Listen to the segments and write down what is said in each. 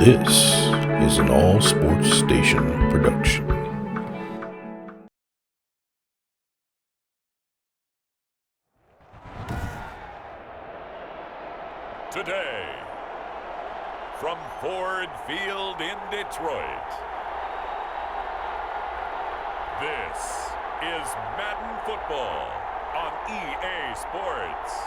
This is an All Sports Station production. Today, from Ford Field in Detroit, this is Madden Football on EA Sports.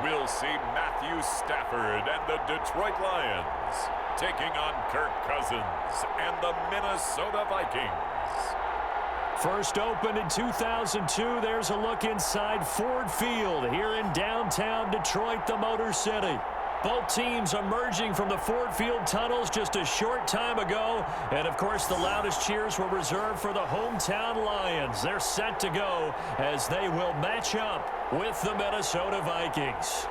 We'll see Matthew Stafford and the Detroit Lions taking on Kirk Cousins and the Minnesota Vikings. First opened in 2002, there's a look inside Ford Field here in downtown Detroit, the Motor City. Both teams emerging from the Ford Field tunnels just a short time ago. And, of course, the loudest cheers were reserved for the hometown Lions. They're set to go as they will match up with the Minnesota Vikings.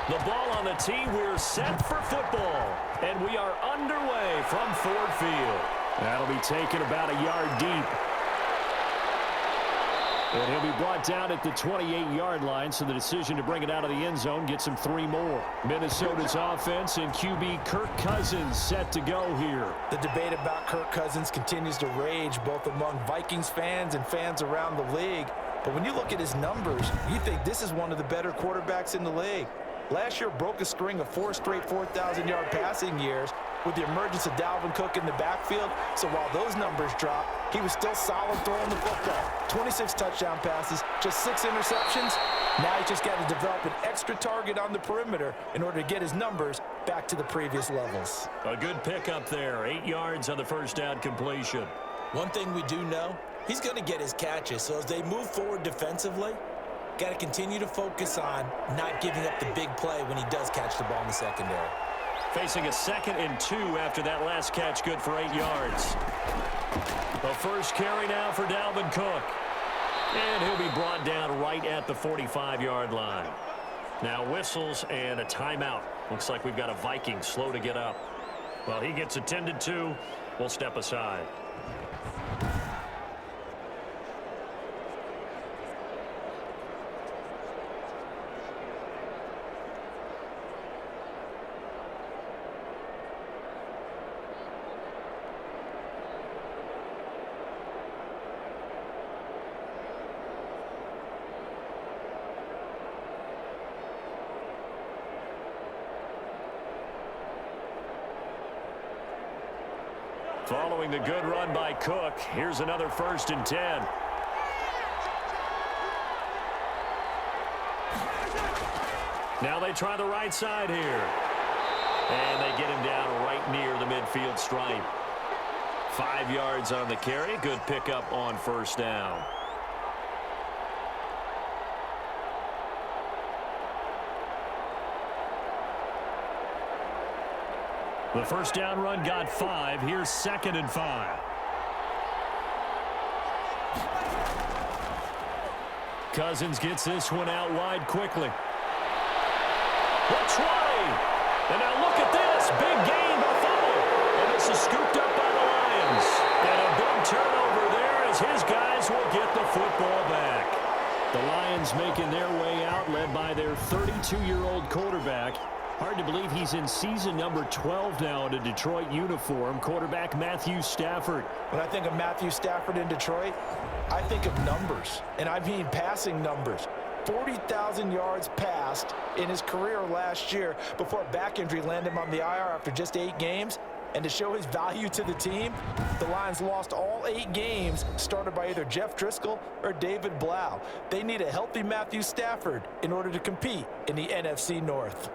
The ball on the tee, we're set for football. And we are underway from Ford Field. That'll be taken about a yard deep. And he'll be brought down at the 28-yard line, so the decision to bring it out of the end zone gets him 3 more. Minnesota's offense and QB Kirk Cousins set to go here. The debate about Kirk Cousins continues to rage both among Vikings fans and fans around the league. But when you look at his numbers, you think this is one of the better quarterbacks in the league. Last year broke a string of 4 straight 4,000-yard passing years with the emergence of Dalvin Cook in the backfield. So while those numbers dropped, he was still solid throwing the football. 26 touchdown passes, just 6 interceptions. Now he's just got to develop an extra target on the perimeter in order to get his numbers back to the previous levels. A good pickup there, 8 yards on the first down completion. One thing we do know, he's going to get his catches. So as they move forward defensively, got to continue to focus on not giving up the big play when he does catch the ball in the secondary. Facing a 2nd and 2 after that last catch, good for 8 yards. The first carry now for Dalvin Cook. And he'll be brought down right at the 45-yard line. Now whistles and a timeout. Looks like we've got a Viking slow to get up. Well, he gets attended to. We'll step aside. Following the good run by Cook, here's another 1st and 10. Now they try the right side here. And they get him down right near the midfield stripe. 5 yards on the carry. Good pickup on 1st down. The first down run got 5. Here's 2nd and 5. Cousins gets this one out wide quickly. Which way? And now look at this. Big gain, but fumble. And this is scooped up by the Lions. And a big turnover there as his guys will get the football back. The Lions making their way out, led by their 32-year-old quarterback. Hard to believe he's in season number 12 now in a Detroit uniform. Quarterback Matthew Stafford. When I think of Matthew Stafford in Detroit, I think of numbers, and I mean passing numbers. 40,000 yards passed in his career last year before back injury landed him on the IR after just 8 games. And to show his value to the team, the Lions lost all 8 games started by either Jeff Driscoll or David Blau. They need a healthy Matthew Stafford in order to compete in the NFC North.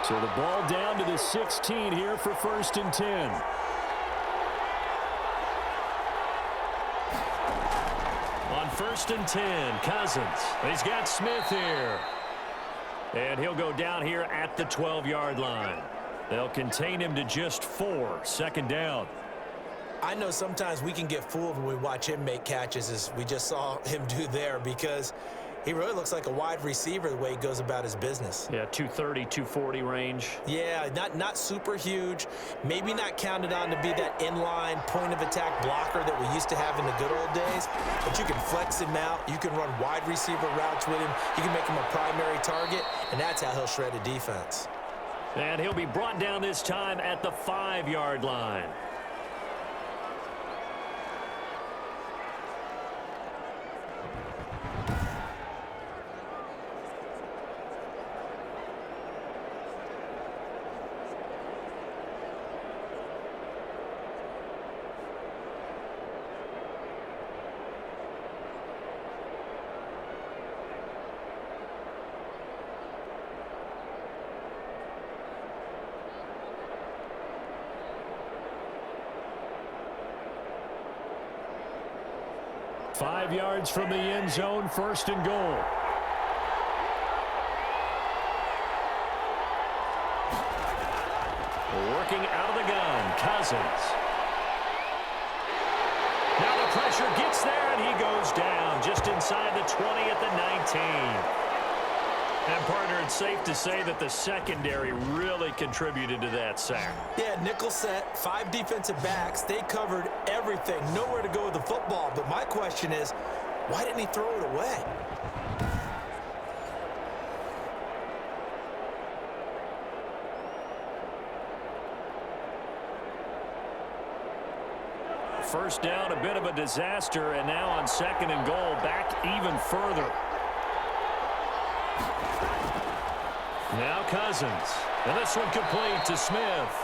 So the ball down to the 16 here for 1st and 10. On 1st and 10, Cousins. He's got Smith here. And he'll go down here at the 12-yard line. They'll contain him to just 4, 2nd down. I know sometimes we can get fooled when we watch him make catches, as we just saw him do there, because he really looks like a wide receiver the way he goes about his business. Yeah, 230, 240 range. Yeah, not super huge. Maybe not counted on to be that inline point-of-attack blocker that we used to have in the good old days. But you can flex him out. You can run wide receiver routes with him. You can make him a primary target, and that's how he'll shred a defense. And he'll be brought down this time at the 5-yard line. Five yards from the end zone, 1st and goal. Working out of the gun, Cousins. Now the pressure gets there, and he goes down just inside the 20 at the 19. And, partner, it's safe to say that the secondary really contributed to that sack. Yeah, nickel set, 5 defensive backs. They covered everything. Nowhere to go with the football. But my question is, why didn't he throw it away? First down, a bit of a disaster, and now on 2nd and goal, back even further. Now Cousins. And this one complete to Smith.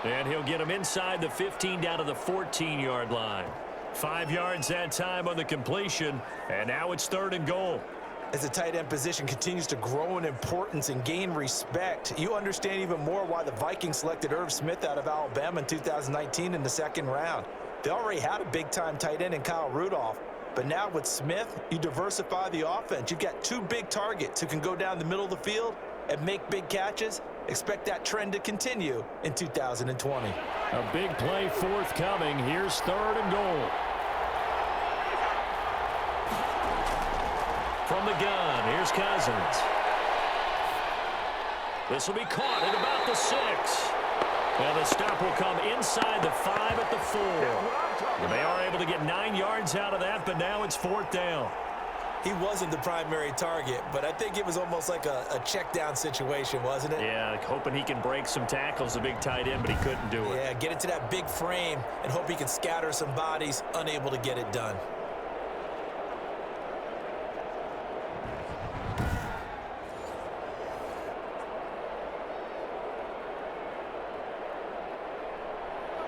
And he'll get him inside the 15 down to the 14-yard line. 5 yards that time on the completion. And now it's 3rd and goal. As the tight end position continues to grow in importance and gain respect, you understand even more why the Vikings selected Irv Smith out of Alabama in 2019 in the 2nd round. They already had a big-time tight end in Kyle Rudolph. But now with Smith, you diversify the offense. You've got 2 big targets who can go down the middle of the field and make big catches. Expect that trend to continue in 2020. A big play forthcoming. Here's 3rd and goal. From the gun, here's Cousins. This will be caught at about the 6. And the stop will come inside the 5 at the 4. And they are able to get 9 yards out of that, but now it's 4th down. He wasn't the primary target, but I think it was almost like a check down situation, wasn't it? Yeah, hoping he can break some tackles, a big tight end, but he couldn't do it. Yeah, get it to that big frame and hope he can scatter some bodies, unable to get it done.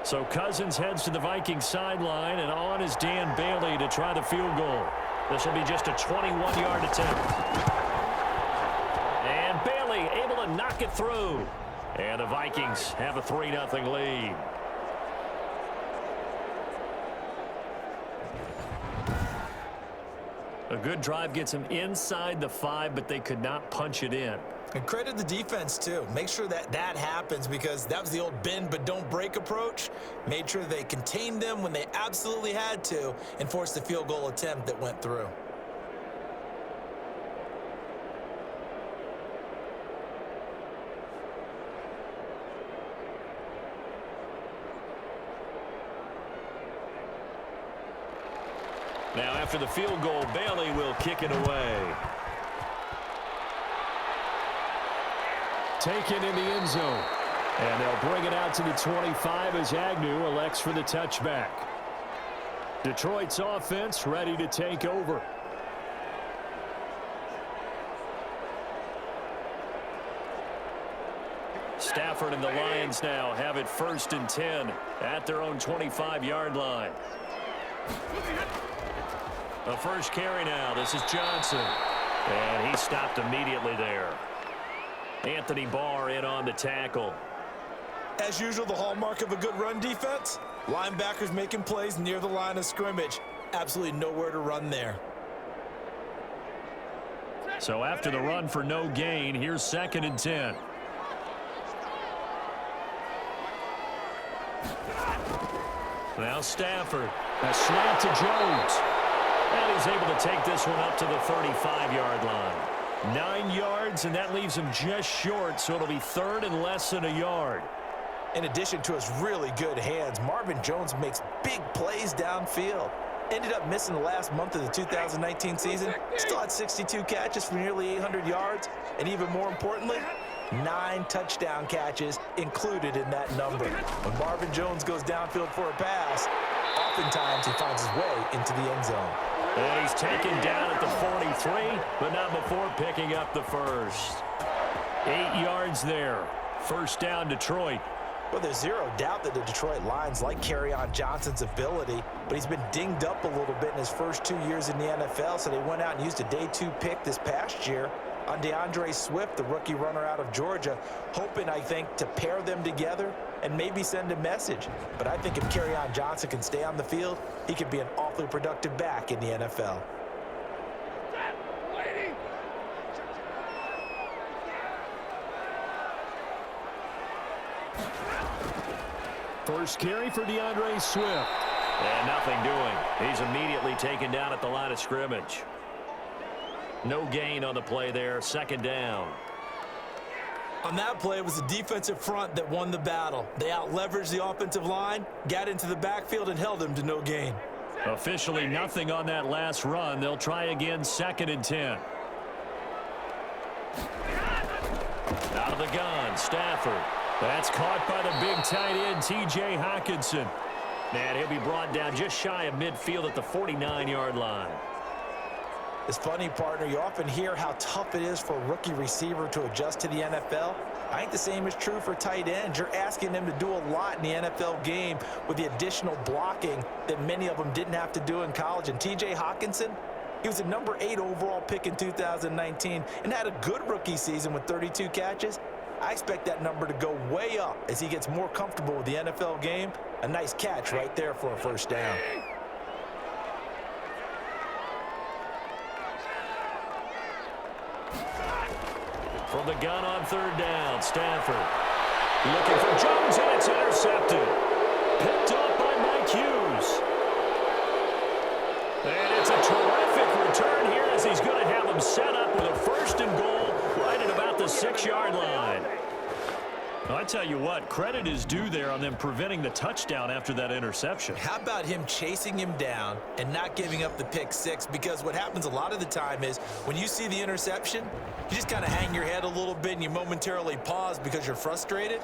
So Cousins heads to the Vikings sideline, and on is Dan Bailey to try the field goal. This will be just a 21-yard attempt. And Bailey able to knock it through. And the Vikings have a 3-0 lead. A good drive gets him inside the 5, but they could not punch it in. And credit the defense, too. Make sure that happens, because that was the old bend but don't break approach. Made sure they contained them when they absolutely had to and forced the field goal attempt that went through. Now after the field goal, Bailey will kick it away. Taken in the end zone. And they'll bring it out to the 25 as Agnew elects for the touchback. Detroit's offense ready to take over. Stafford and the Lions now have it 1st and 10 at their own 25-yard line. The first carry now. This is Johnson. And he stopped immediately there. Anthony Barr in on the tackle. As usual, the hallmark of a good run defense, linebackers making plays near the line of scrimmage. Absolutely nowhere to run there. So after the run for no gain, here's 2nd and 10. Now Stafford. A snap to Jones. And he's able to take this one up to the 35-yard line. 9 yards, and that leaves him just short, so it'll be 3rd and less than a yard. In addition to his really good hands, Marvin Jones makes big plays downfield. Ended up missing the last month of the 2019 season. Still had 62 catches for nearly 800 yards. And even more importantly, 9 touchdown catches included in that number. When Marvin Jones goes downfield for a pass, oftentimes he finds his way into the end zone. And he's taken down at the 43, but not before picking up the first. 8 yards there. First down, Detroit. Well, there's zero doubt that the Detroit Lions like Kerryon Johnson's ability, but he's been dinged up a little bit in his first 2 years in the NFL, so they went out and used a day 2 pick this past year on DeAndre Swift, the rookie runner out of Georgia, hoping, I think, to pair them together and maybe send a message. But I think if Kerryon Johnson can stay on the field, he could be an awfully productive back in the NFL. First carry for DeAndre Swift. And nothing doing. He's immediately taken down at the line of scrimmage. No gain on the play there. 2nd down. On that play, it was the defensive front that won the battle. They out-leveraged the offensive line, got into the backfield, and held them to no gain. Officially nothing on that last run. They'll try again. 2nd and 10. Out of the gun, Stafford. That's caught by the big tight end, T.J. Hockenson. And he'll be brought down just shy of midfield at the 49-yard line. It's funny, partner, you often hear how tough it is for a rookie receiver to adjust to the NFL. I think the same is true for tight ends. You're asking them to do a lot in the NFL game with the additional blocking that many of them didn't have to do in college. And T.J. Hockenson, he was a number 8 overall pick in 2019 and had a good rookie season with 32 catches. I expect that number to go way up as he gets more comfortable with the NFL game. A nice catch right there for a first down. From the gun on 3rd down, Stafford. Looking for Jones, and it's intercepted. Picked off by Mike Hughes. And it's a terrific return here as he's going to have him set up with a 1st and goal right at about the 6-yard line. Well, I tell you what, credit is due there on them preventing the touchdown after that interception. How about him chasing him down and not giving up the pick 6? Because what happens a lot of the time is when you see the interception, you just kind of hang your head a little bit and you momentarily pause because you're frustrated.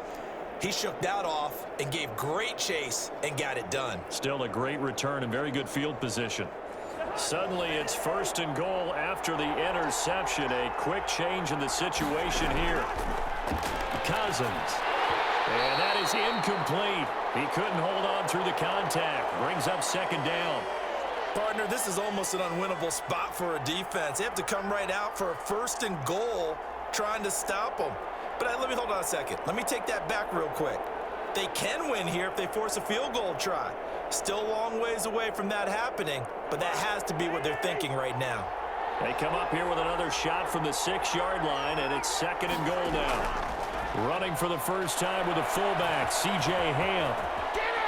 He shook that off and gave great chase and got it done. Still a great return and very good field position. Suddenly it's 1st and goal after the interception. A quick change in the situation here. Cousins. And that is incomplete. He couldn't hold on through the contact. Brings up 2nd down. Partner, this is almost an unwinnable spot for a defense. They have to come right out for a 1st and goal trying to stop them. But let me hold on a second. Let me take that back real quick. They can win here if they force a field goal try. Still a long ways away from that happening, but that has to be what they're thinking right now. They come up here with another shot from the 6-yard line, and it's 2nd and goal now. Running for the first time with a fullback, C.J. Ham.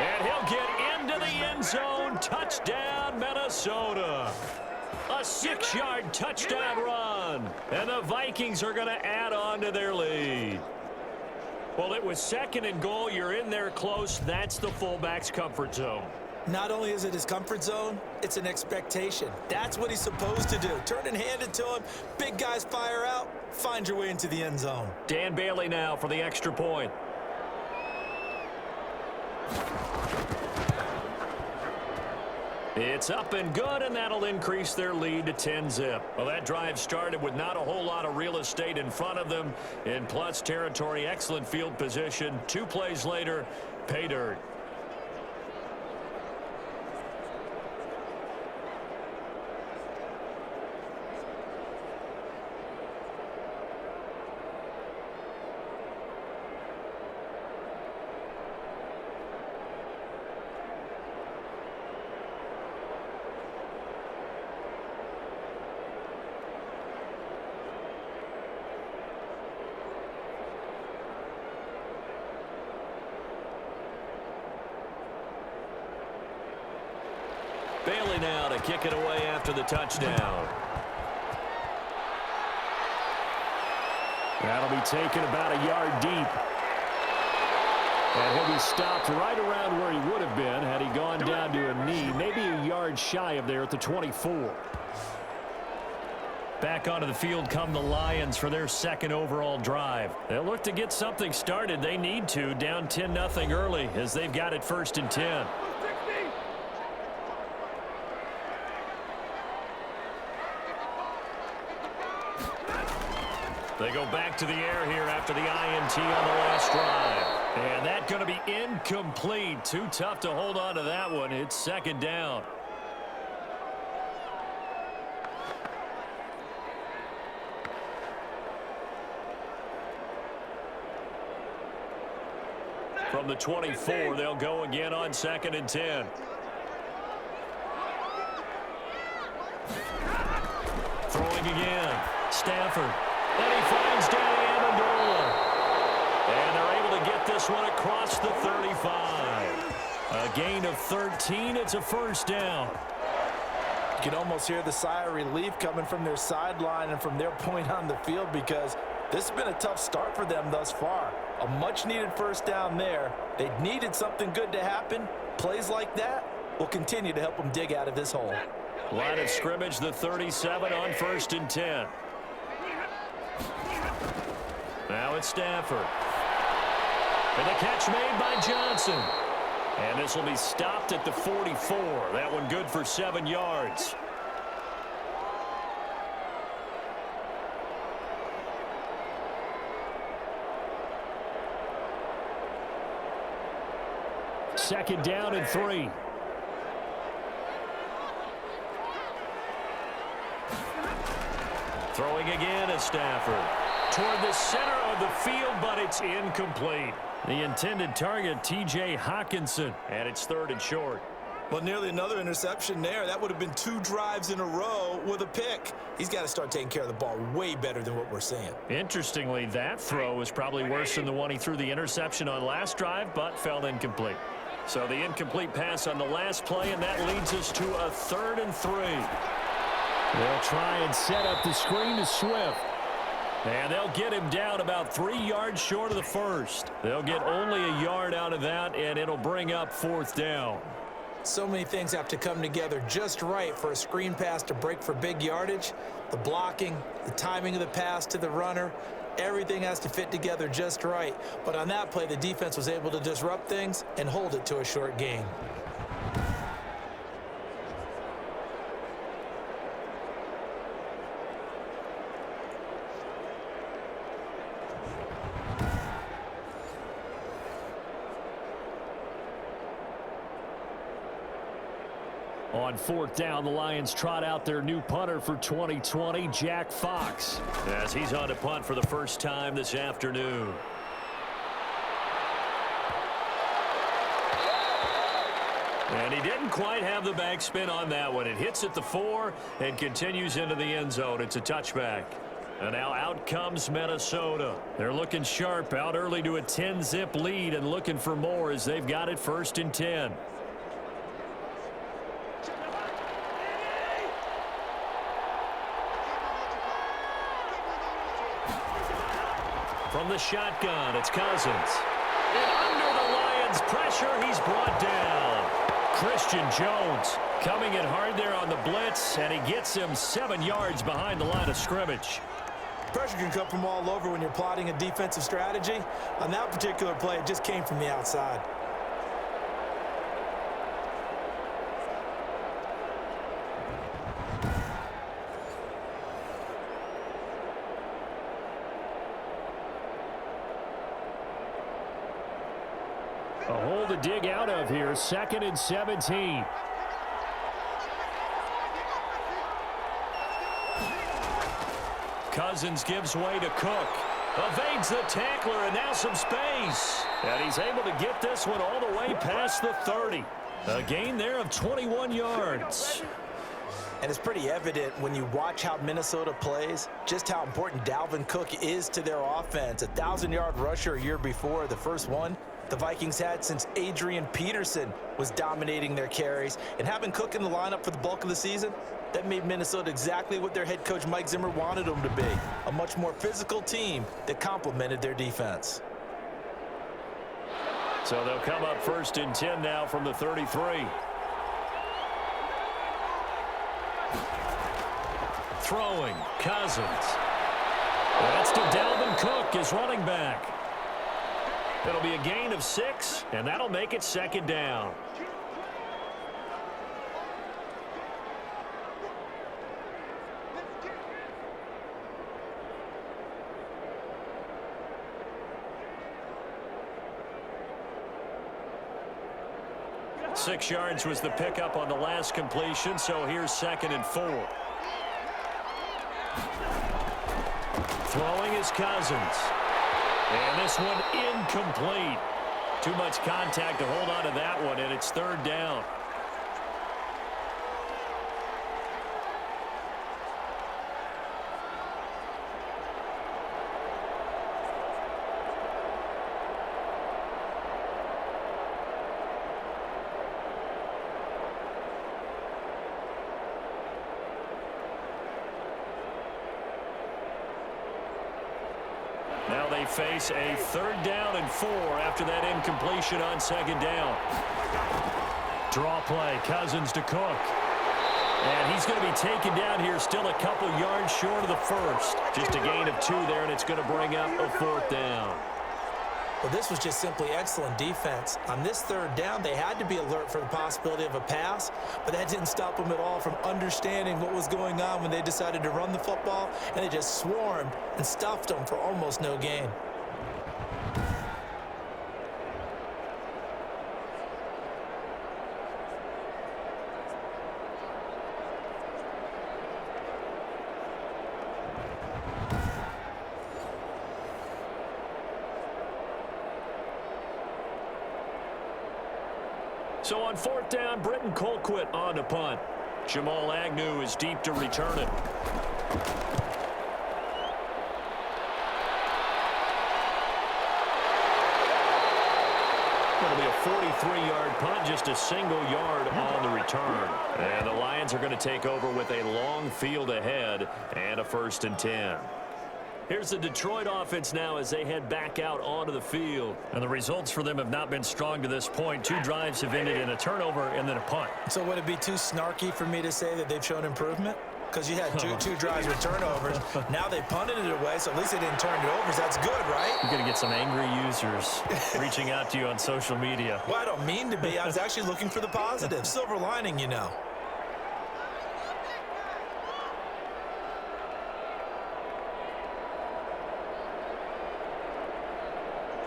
And he'll get into the end zone. Touchdown, Minnesota. A 6-yard touchdown run. And the Vikings are going to add on to their lead. Well, it was 2nd and goal. You're in there close. That's the fullback's comfort zone. Not only is it his comfort zone, it's an expectation. That's what he's supposed to do. Turn and hand it to him. Big guys fire out. Find your way into the end zone. Dan Bailey now for the extra point. It's up and good, and that'll increase their lead to 10-zip. Well, that drive started with not a whole lot of real estate in front of them. In plus territory, excellent field position. 2 plays later, pay dirt. Bailey now to kick it away after the touchdown. That'll be taken about a yard deep. And he'll be stopped right around where he would have been had he gone down to a knee, maybe a yard shy of there at the 24. Back onto the field come the Lions for their second overall drive. They'll look to get something started. They need to, down 10-0 early as they've got it 1st and 10. They go back to the air here after the INT on the last drive. And that's going to be incomplete. Too tough to hold on to that one. It's 2nd down. From the 24, they'll go again on 2nd and 10. Throwing again. Stafford. And he finds Danny Amendola. And they're able to get this one across the 35. A gain of 13. It's a 1st down. You can almost hear the sigh of relief coming from their sideline and from their point on the field because this has been a tough start for them thus far. A much-needed 1st down there. They needed something good to happen. Plays like that will continue to help them dig out of this hole. Line of scrimmage, the 37 on 1st and 10. Now it's Stafford. And the catch made by Johnson. And this will be stopped at the 44. That one good for 7 yards. Second down and 3. Throwing again is Stafford. Toward the center of the field, but it's incomplete. The intended target, T.J. Hawkinson, and it's 3rd and short. Well, nearly another interception there. That would have been 2 drives in a row with a pick. He's got to start taking care of the ball way better than what we're seeing. Interestingly, that throw was probably worse than the one he threw the interception on last drive, but fell incomplete. So the incomplete pass on the last play, and that leads us to a 3rd and 3. They'll try and set up the screen to Swift. And they'll get him down about 3 yards short of the 1st. They'll get only a yard out of that, and it'll bring up 4th down. So many things have to come together just right for a screen pass to break for big yardage. The blocking, the timing of the pass to the runner, everything has to fit together just right. But on that play, the defense was able to disrupt things and hold it to a short gain. On 4th down, the Lions trot out their new punter for 2020, Jack Fox, as he's on to punt for the first time this afternoon. And he didn't quite have the backspin on that one. It hits at the 4 and continues into the end zone. It's a touchback. And now out comes Minnesota. They're looking sharp, out early to a 10-zip lead and looking for more as they've got it 1st and 10. From the shotgun, it's Cousins. And under the Lions' pressure, he's brought down. Christian Jones coming in hard there on the blitz, and he gets him 7 yards behind the line of scrimmage. Pressure can come from all over when you're plotting a defensive strategy. On that particular play, it just came from the outside. A hole to dig out of here, 2nd and 17. Cousins gives way to Cook. Evades the tackler, and now some space. And he's able to get this one all the way past the 30. A gain there of 21 yards. And it's pretty evident when you watch how Minnesota plays, just how important Dalvin Cook is to their offense. 1,000-yard rusher a year before, the first one the Vikings had since Adrian Peterson was dominating their carries. And having Cook in the lineup for the bulk of the season, that made Minnesota exactly what their head coach Mike Zimmer wanted them to be, a much more physical team that complemented their defense. So they'll come up 1st and 10 now from the 33. Throwing, Cousins. That's to Dalvin Cook, his running back. It'll be a gain of 6, and that'll make it 2nd down. Six yards was the pickup on the last completion, so here's 2nd and 4. Throwing is Cousins. And this one incomplete. Too much contact to hold on to that one, and it's 3rd down. Now they face a 3rd down and 4 after that incompletion on 2nd down. Draw play, Cousins to Cook. And he's going to be taken down here, still a couple yards short of the first. Just a gain of 2 there, and it's going to bring up a 4th down. Well, this was just simply excellent defense. On this 3rd down, they had to be alert for the possibility of a pass, but that didn't stop them at all from understanding what was going on when they decided to run the football, and they just swarmed and stuffed them for almost no gain. So on 4th down, Britton Colquitt on to punt. Jamal Agnew is deep to return it. It'll be a 43-yard punt, just a single yard on the return. And the Lions are going to take over with a long field ahead and a 1st and 10. Here's the Detroit offense now as they head back out onto the field. And the results for them have not been strong to this point. 2 drives have ended in a turnover and then a punt. So would it be too snarky for me to say that they've shown improvement? Because you had two drives with turnovers. Now they punted it away, so at least they didn't turn it over. So that's good, right? You're going to get some angry users reaching out to you on social media. Well, I don't mean to be. I was actually looking for the positive. Silver lining, you know.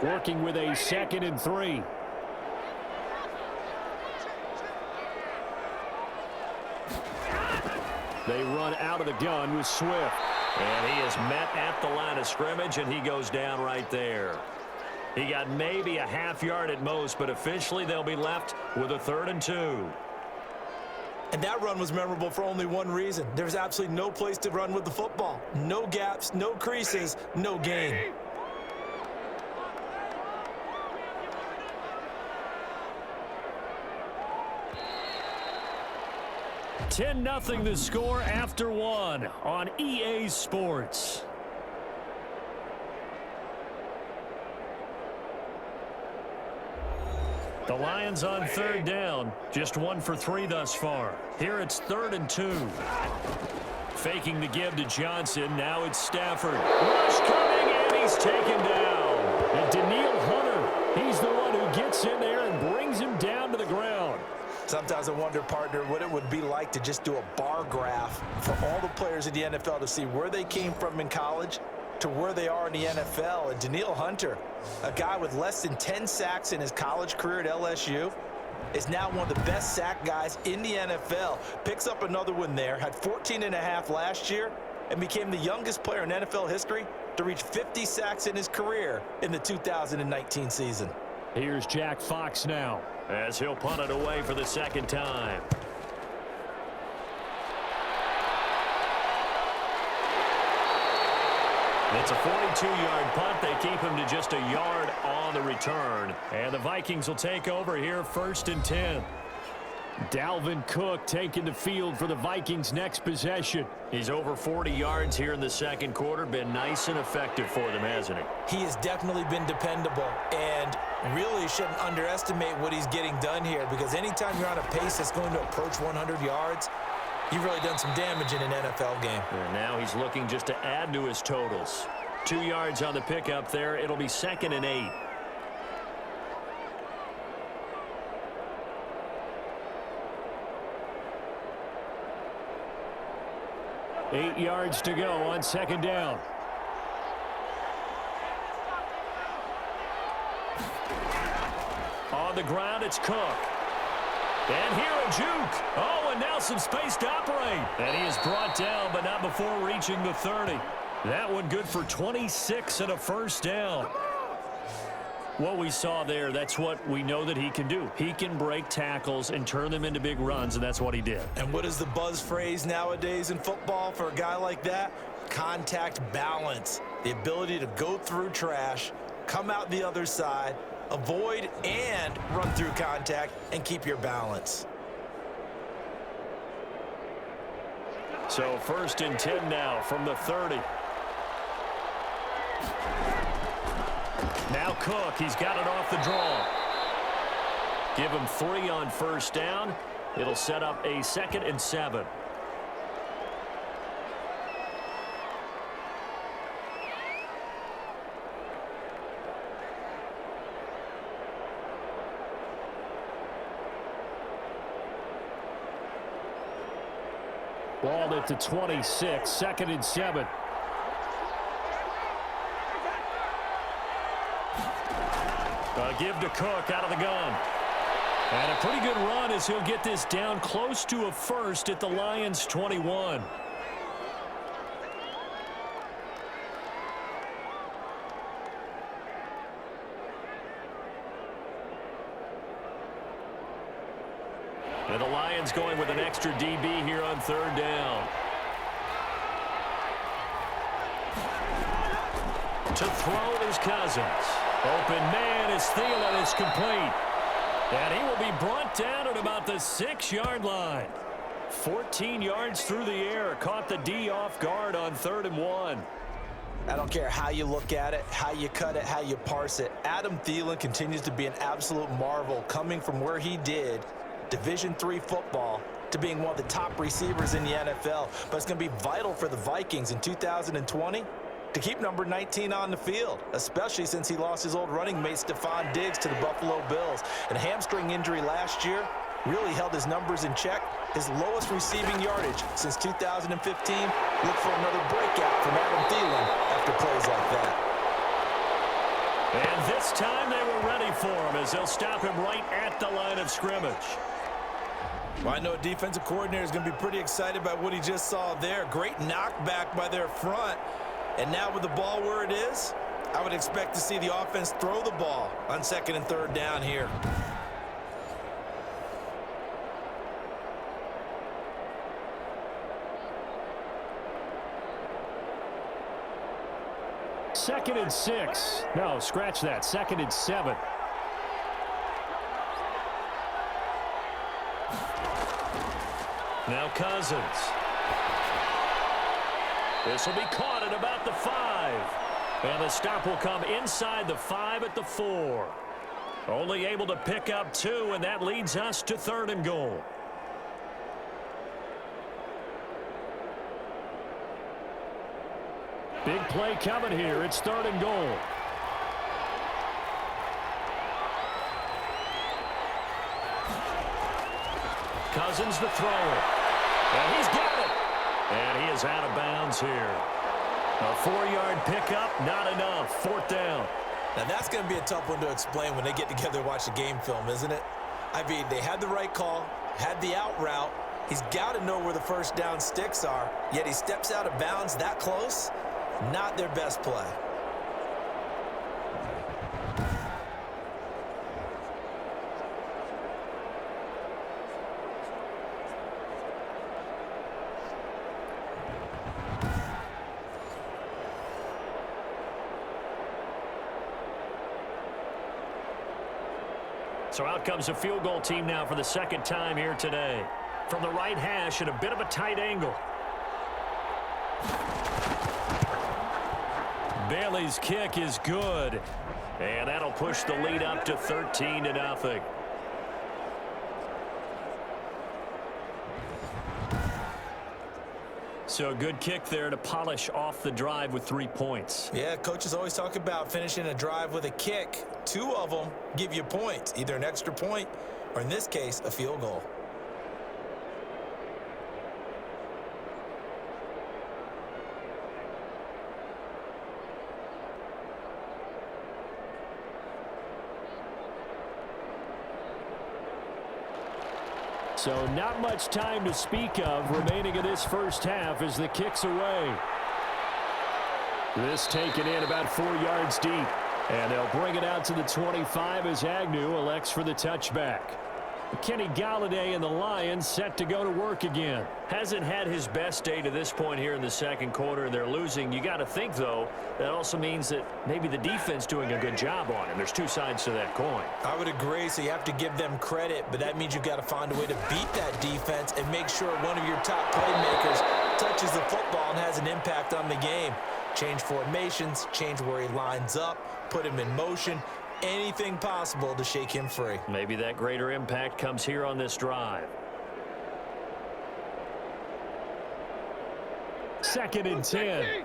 Working with a 2nd and 3. They run out of the gun with Swift. And he is met at the line of scrimmage, and he goes down right there. He got maybe a half yard at most, but officially they'll be left with a 3rd and 2. And that run was memorable for only one reason. There was absolutely no place to run with the football. No gaps, no creases, no gain. 10-0 the score after 1 on EA Sports. The Lions on 3rd down, just 1 for 3 thus far. Here it's 3rd and 2. Faking the give to Johnson, now it's Stafford. Rush coming, and he's taken down. And Daniil Hunter, he's the one who gets in there and brings him down to the ground. Sometimes I wonder, partner, what it would be like to just do a bar graph for all the players in the NFL to see where they came from in college to where they are in the NFL. And Danielle Hunter, a guy with less than 10 sacks in his college career at LSU, is now one of the best sack guys in the NFL. Picks up another one there, had 14.5 last year, and became the youngest player in NFL history to reach 50 sacks in his career in the 2019 season. Here's Jack Fox now, as he'll punt it away for the second time. It's a 42-yard punt. They keep him to just a yard on the return. And the Vikings will take over here, 1st and 10. Dalvin Cook taking the field for the Vikings' next possession. He's over 40 yards here in the second quarter. Been nice and effective for them, hasn't he? He has definitely been dependable, and really shouldn't underestimate what he's getting done here, because anytime you're on a pace that's going to approach 100 yards, you've really done some damage in an NFL game. And now he's looking just to add to his totals. 2 yards on the pickup there. It'll be 2nd and 8. Eight yards to go on 2nd down. On the ground, it's Cook. And here a juke. Oh, and now some space to operate. And he is brought down, but not before reaching the 30. That one good for 26 and a 1st down. What we saw there, that's what we know that he can do. He can break tackles and turn them into big runs, and that's what he did. And what is the buzz phrase nowadays in football for a guy like that? Contact balance. The ability to go through trash, come out the other side, avoid and run through contact, and keep your balance. So 1st and 10 now from the 30. Now Cook, he's got it off the draw. Give him 3 on 1st down. It'll set up a 2nd and 7. Ball at the 26, 2nd and 7. Give to Cook out of the gun. And a pretty good run as he'll get this down close to a 1st at the Lions' 21. And the Lions going with an extra DB here on 3rd down. To throw is Cousins. Open man is Thielen. It's complete. And he will be brought down at about the 6-yard line. 14 yards through the air. Caught the D off guard on 3rd and 1. I don't care how you look at it, how you cut it, how you parse it. Adam Thielen continues to be an absolute marvel, coming from where he did, Division III football, to being one of the top receivers in the NFL. But it's going to be vital for the Vikings in 2020 to keep number 19 on the field, especially since he lost his old running mate Stephon Diggs to the Buffalo Bills. And a hamstring injury last year really held his numbers in check. His lowest receiving yardage since 2015. Look for another breakout from Adam Thielen after plays like that. And this time they were ready for him as they'll stop him right at the line of scrimmage. Well, I know a defensive coordinator is going to be pretty excited about what he just saw there. Great knockback by their front. And now with the ball where it is, I would expect to see the offense throw the ball on 2nd and 3rd down here. Second and 6. No, scratch that. 2nd and 7. Now Cousins. This will be caught at about the 5. And the stop will come inside the 5 at the 4. Only able to pick up 2, and that leads us to 3rd and goal. Big play coming here. It's 3rd and goal. Cousins the thrower. And he's got it. And he is out of bounds here. A 4-yard pickup, not enough. 4th down. Now, that's going to be a tough one to explain when they get together and watch the game film, isn't it? I mean, they had the right call, had the out route. He's got to know where the first down sticks are, yet he steps out of bounds that close. Not their best play. So out comes a field goal team now for the second time here today. From the right hash at a bit of a tight angle. Bailey's kick is good. And that'll push the lead up to 13-0. So a good kick there to polish off the drive with 3 points. Yeah, coaches always talk about finishing a drive with a kick. 2 of them give you points, either an extra point or, in this case, a field goal. So not much time to speak of remaining in this first half as the kick's away. This taken in about 4 yards deep. And they'll bring it out to the 25 as Agnew elects for the touchback. Kenny Galladay and the Lions set to go to work again. Hasn't had his best day to this point here in the second quarter. They're losing. You got to think, though, that also means that maybe the defense doing a good job on him. There's 2 sides to that coin. I would agree, so you have to give them credit, but that means you've got to find a way to beat that defense and make sure one of your top playmakers touches the football and has an impact on the game. Change formations, change where he lines up, put him in motion, anything possible to shake him free. Maybe that greater impact comes here on this drive. 2nd and 10.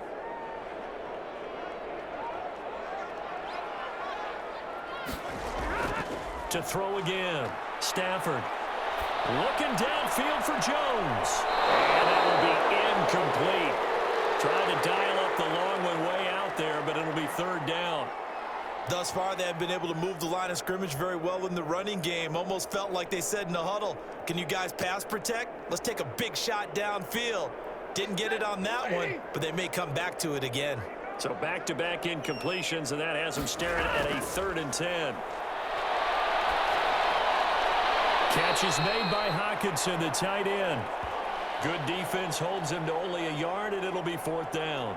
To throw again. Stafford looking downfield for Jones. And that will be incomplete. Trying to dial up the long one way out there, but it'll be 3rd down. Thus far, they have been able to move the line of scrimmage very well in the running game. Almost felt like they said in the huddle, can you guys pass protect? Let's take a big shot downfield. Didn't get it on that one, but they may come back to it again. So back-to-back incompletions, and that has them staring at a 3rd and 10. Catch is made by Hockenson, the tight end. Good defense holds him to only a yard, and it'll be 4th down.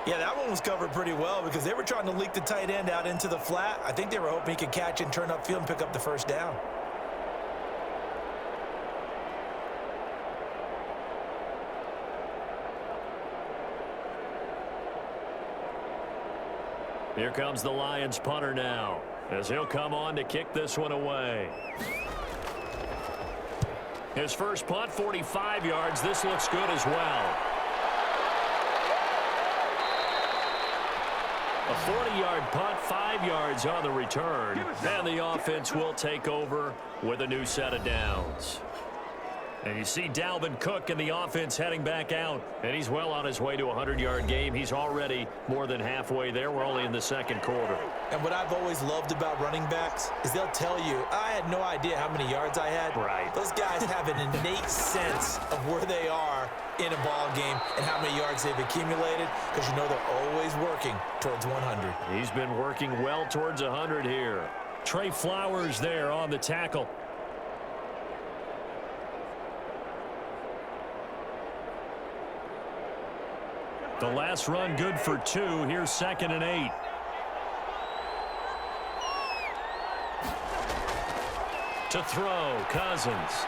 Yeah, that one was covered pretty well because they were trying to leak the tight end out into the flat. I think they were hoping he could catch and turn upfield and pick up the first down. Here comes the Lions punter now as he'll come on to kick this one away. His first punt, 45 yards. This looks good as well. A 40-yard punt, 5 yards on the return. And the offense will take over with a new set of downs. And you see Dalvin Cook and the offense heading back out. And he's well on his way to a 100-yard game. He's already more than halfway there. We're only in the second quarter. And what I've always loved about running backs is they'll tell you, I had no idea how many yards I had. Right. Those guys have an innate sense of where they are in a ball game and how many yards they've accumulated because you know they're always working towards 100. He's been working well towards 100 here. Trey Flowers there on the tackle. The last run good for 2. Here's 2nd and 8. To throw, Cousins.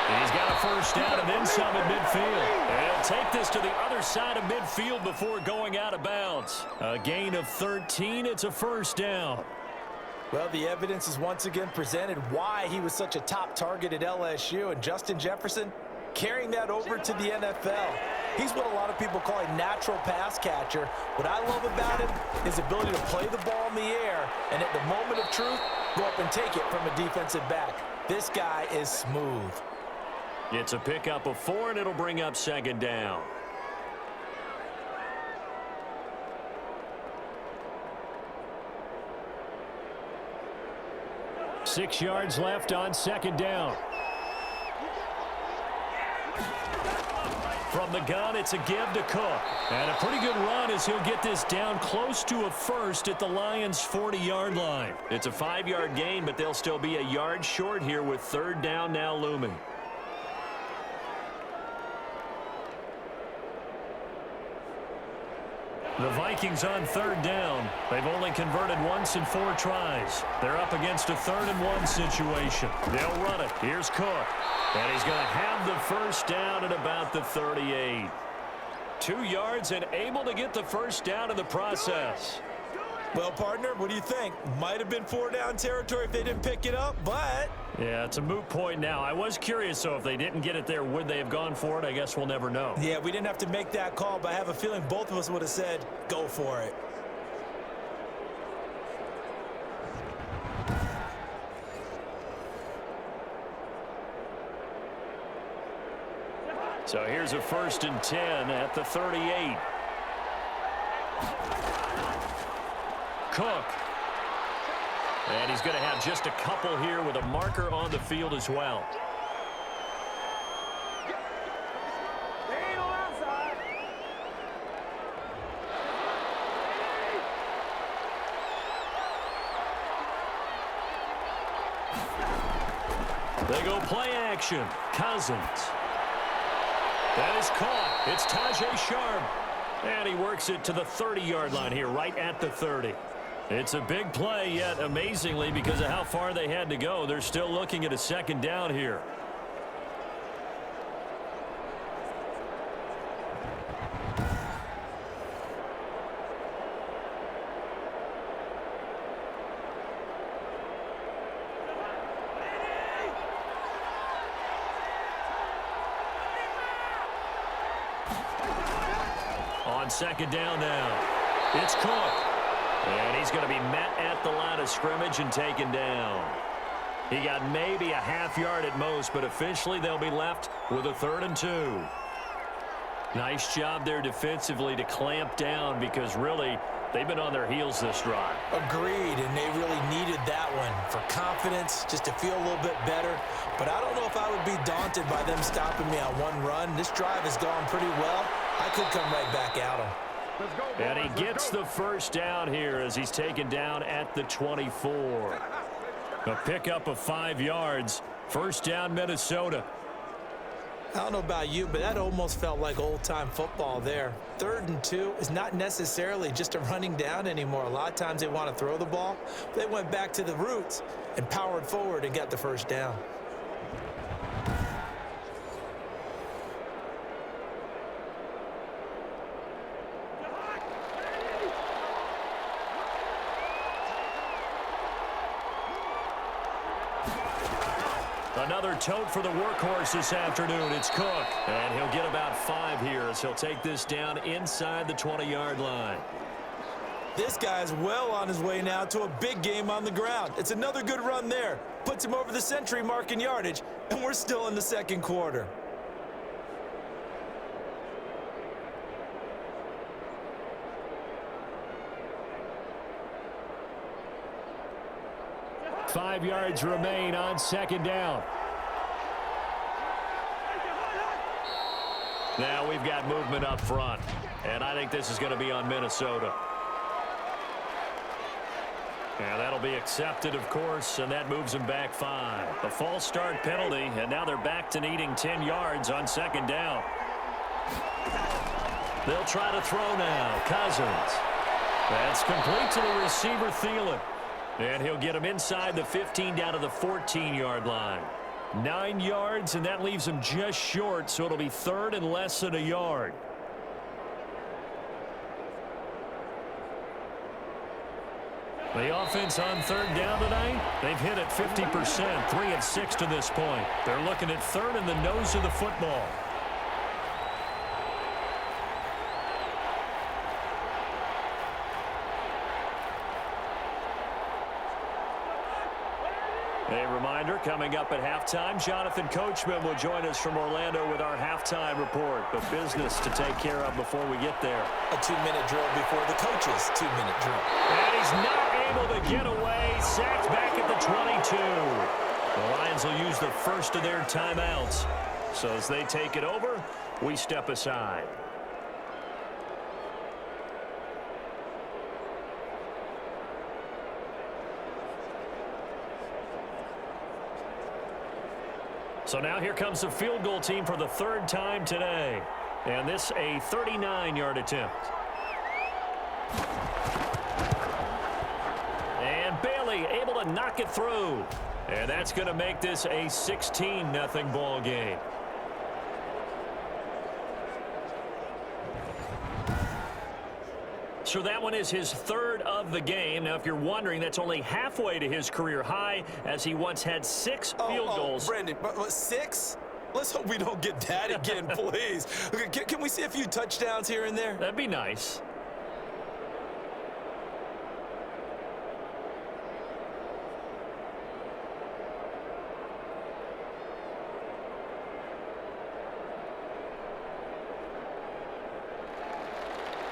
And he's got a first down and then some at midfield. And he'll take this to the other side of midfield before going out of bounds. A gain of 13. It's a first down. Well, the evidence is once again presented why he was such a top target at LSU. And Justin Jefferson carrying that over to the NFL. He's what a lot of people call a natural pass catcher. What I love about him is the ability to play the ball in the air and at the moment of truth, go up and take it from a defensive back. This guy is smooth. It's a pickup of 4, and it'll bring up 2nd down. 6 yards left on second down. From the gun, it's a give to Cook. And a pretty good run as he'll get this down close to a first at the Lions' 40-yard line. It's a 5-yard gain, but they'll still be a yard short here with third down now looming. The Vikings on third down. They've only converted once in 4 tries. They're up against a 3rd and 1 situation. They'll run it. Here's Cook. And he's going to have the first down at about the 38. 2 yards and able to get the first down in the process. Well, partner, what do you think? Might have been 4-down territory if they didn't pick it up, but... Yeah, it's a moot point now. I was curious, so if they didn't get it there, would they have gone for it? I guess we'll never know. Yeah, we didn't have to make that call, but I have a feeling both of us would have said, go for it. So here's a 1st and 10 at the 38. Cook. And he's going to have just a couple here with a marker on the field as well. They go play action. Cousins. That is caught. It's Tajay Sharp. And he works it to the 30-yard line here, right at the 30. It's a big play, yet amazingly, because of how far they had to go, they're still looking at a second down here. On second down now, it's Cook. And he's going to be met at the line of scrimmage and taken down. He got maybe a half yard at most, but officially they'll be left with a 3rd and 2. Nice job there defensively to clamp down because really they've been on their heels this drive. Agreed, and they really needed that one for confidence, just to feel a little bit better. But I don't know if I would be daunted by them stopping me on one run. This drive has gone pretty well. I could come right back at them. And he gets the first down here as he's taken down at the 24. A pickup of 5 yards. First down, Minnesota. I don't know about you, but that almost felt like old-time football there. 3rd and 2 is not necessarily just a running down anymore. A lot of times they want to throw the ball. They went back to the roots and powered forward and got the first down. Another tote for the workhorse this afternoon. It's Cook. And he'll get about 5 here as he'll take this down inside the 20-yard line. This guy's well on his way now to a big game on the ground. It's another good run there. Puts him over the century mark in yardage, and we're still in the second quarter. Five yards remain on second down. Now we've got movement up front, and I think this is going to be on Minnesota. And that'll be accepted, of course, and that moves them back 5. A false start penalty, and now they're back to needing 10 yards on second down. They'll try to throw now. Cousins. That's complete to the receiver, Thielen. And he'll get him inside the 15 down to the 14-yard line. 9 yards, and that leaves him just short, so it'll be 3rd and less than a yard. The offense on third down tonight, they've hit it 50%, 3 of 6 to this point. They're looking at 3rd in the nose of the football. A reminder, coming up at halftime, Jonathan Coachman will join us from Orlando with our halftime report. But business to take care of before we get there. A 2-minute drill before the coach's 2-minute drill. And he's not able to get away. Sacked back at the 22. The Lions will use the first of their timeouts. So as they take it over, we step aside. So now here comes the field goal team for the third time today. And this a 39-yard attempt. And Bailey able to knock it through. And that's going to make this a 16-0 ball game. So that one is his third of the game. Now, if you're wondering, that's only halfway to his career high, as he once had 6 field goals. Brandon, but 6? Let's hope we don't get that again, please. Okay, can we see a few touchdowns here and there? That'd be nice.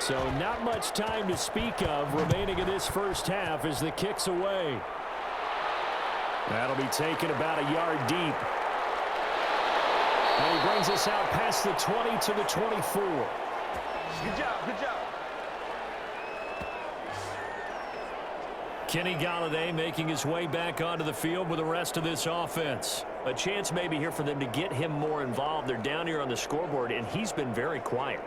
So not much time to speak of remaining in this first half as the kick's away. That'll be taken about a yard deep. And he brings us out past the 20 to the 24. Good job, good job. Kenny Golladay making his way back onto the field with the rest of this offense. A chance maybe here for them to get him more involved. They're down here on the scoreboard, and he's been very quiet.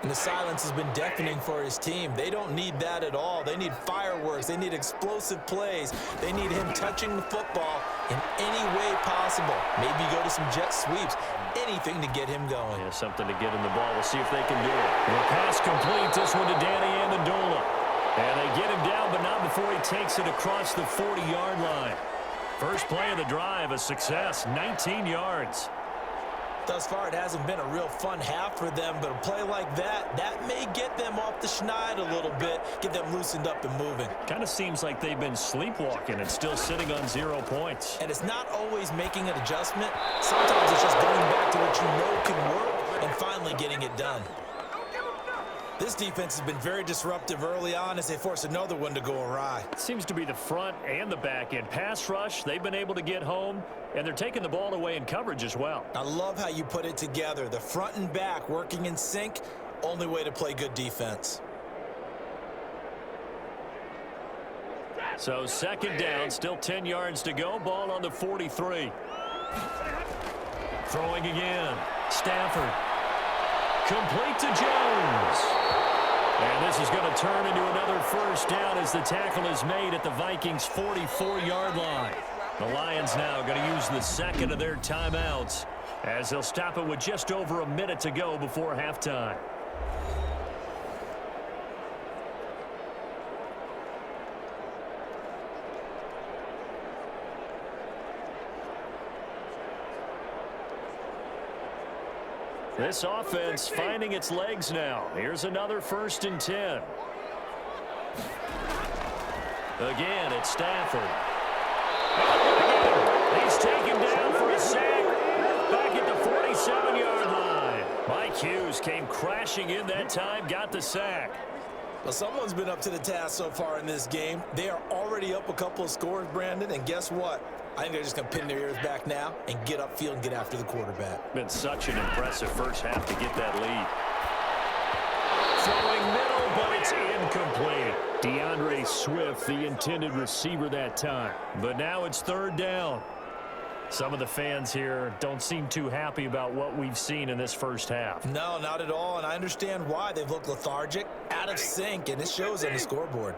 And the silence has been deafening for his team. They don't need that at all. They need fireworks. They need explosive plays. They need him touching the football in any way possible. Maybe go to some jet sweeps. Anything to get him going. Yeah, something to get him the ball. We'll see if they can do it. The pass complete. This one to Danny Amendola. And they get him down, but not before he takes it across the 40-yard line. First play of the drive, a success, 19 yards. Thus far, it hasn't been a real fun half for them, but a play like that may get them off the schneid a little bit, get them loosened up and moving. Kind of seems like they've been sleepwalking and still sitting on 0 points. And it's not always making an adjustment. Sometimes it's just going back to what you know can work and finally getting it done. This defense has been very disruptive early on as they force another one to go awry. It seems to be the front and the back end. Pass rush, they've been able to get home, and they're taking the ball away in coverage as well. I love how you put it together. The front and back working in sync, only way to play good defense. So second down, still 10 yards to go. Ball on the 43. Throwing again. Stafford. Complete to Jones. And this is going to turn into another first down as the tackle is made at the Vikings' 44-yard line. The Lions now going to use the second of their timeouts as they'll stop it with just over a minute to go before halftime. This offense finding its legs now. Here's another 1st and 10. Again, it's Stafford. He's taken down for a sack back at the 47-yard line. Mike Hughes came crashing in that time, got the sack. Well, someone's been up to the task so far in this game. They are already up a couple of scores, Brandon, and guess what? I think they're just going to pin their ears back now and get upfield and get after the quarterback. Been such an impressive first half to get that lead. Throwing middle, but it's incomplete. DeAndre Swift, the intended receiver that time. But now it's 3rd down. Some of the fans here don't seem too happy about what we've seen in this first half. No, not at all, and I understand why. They've looked lethargic, out of sync, and it shows on the scoreboard.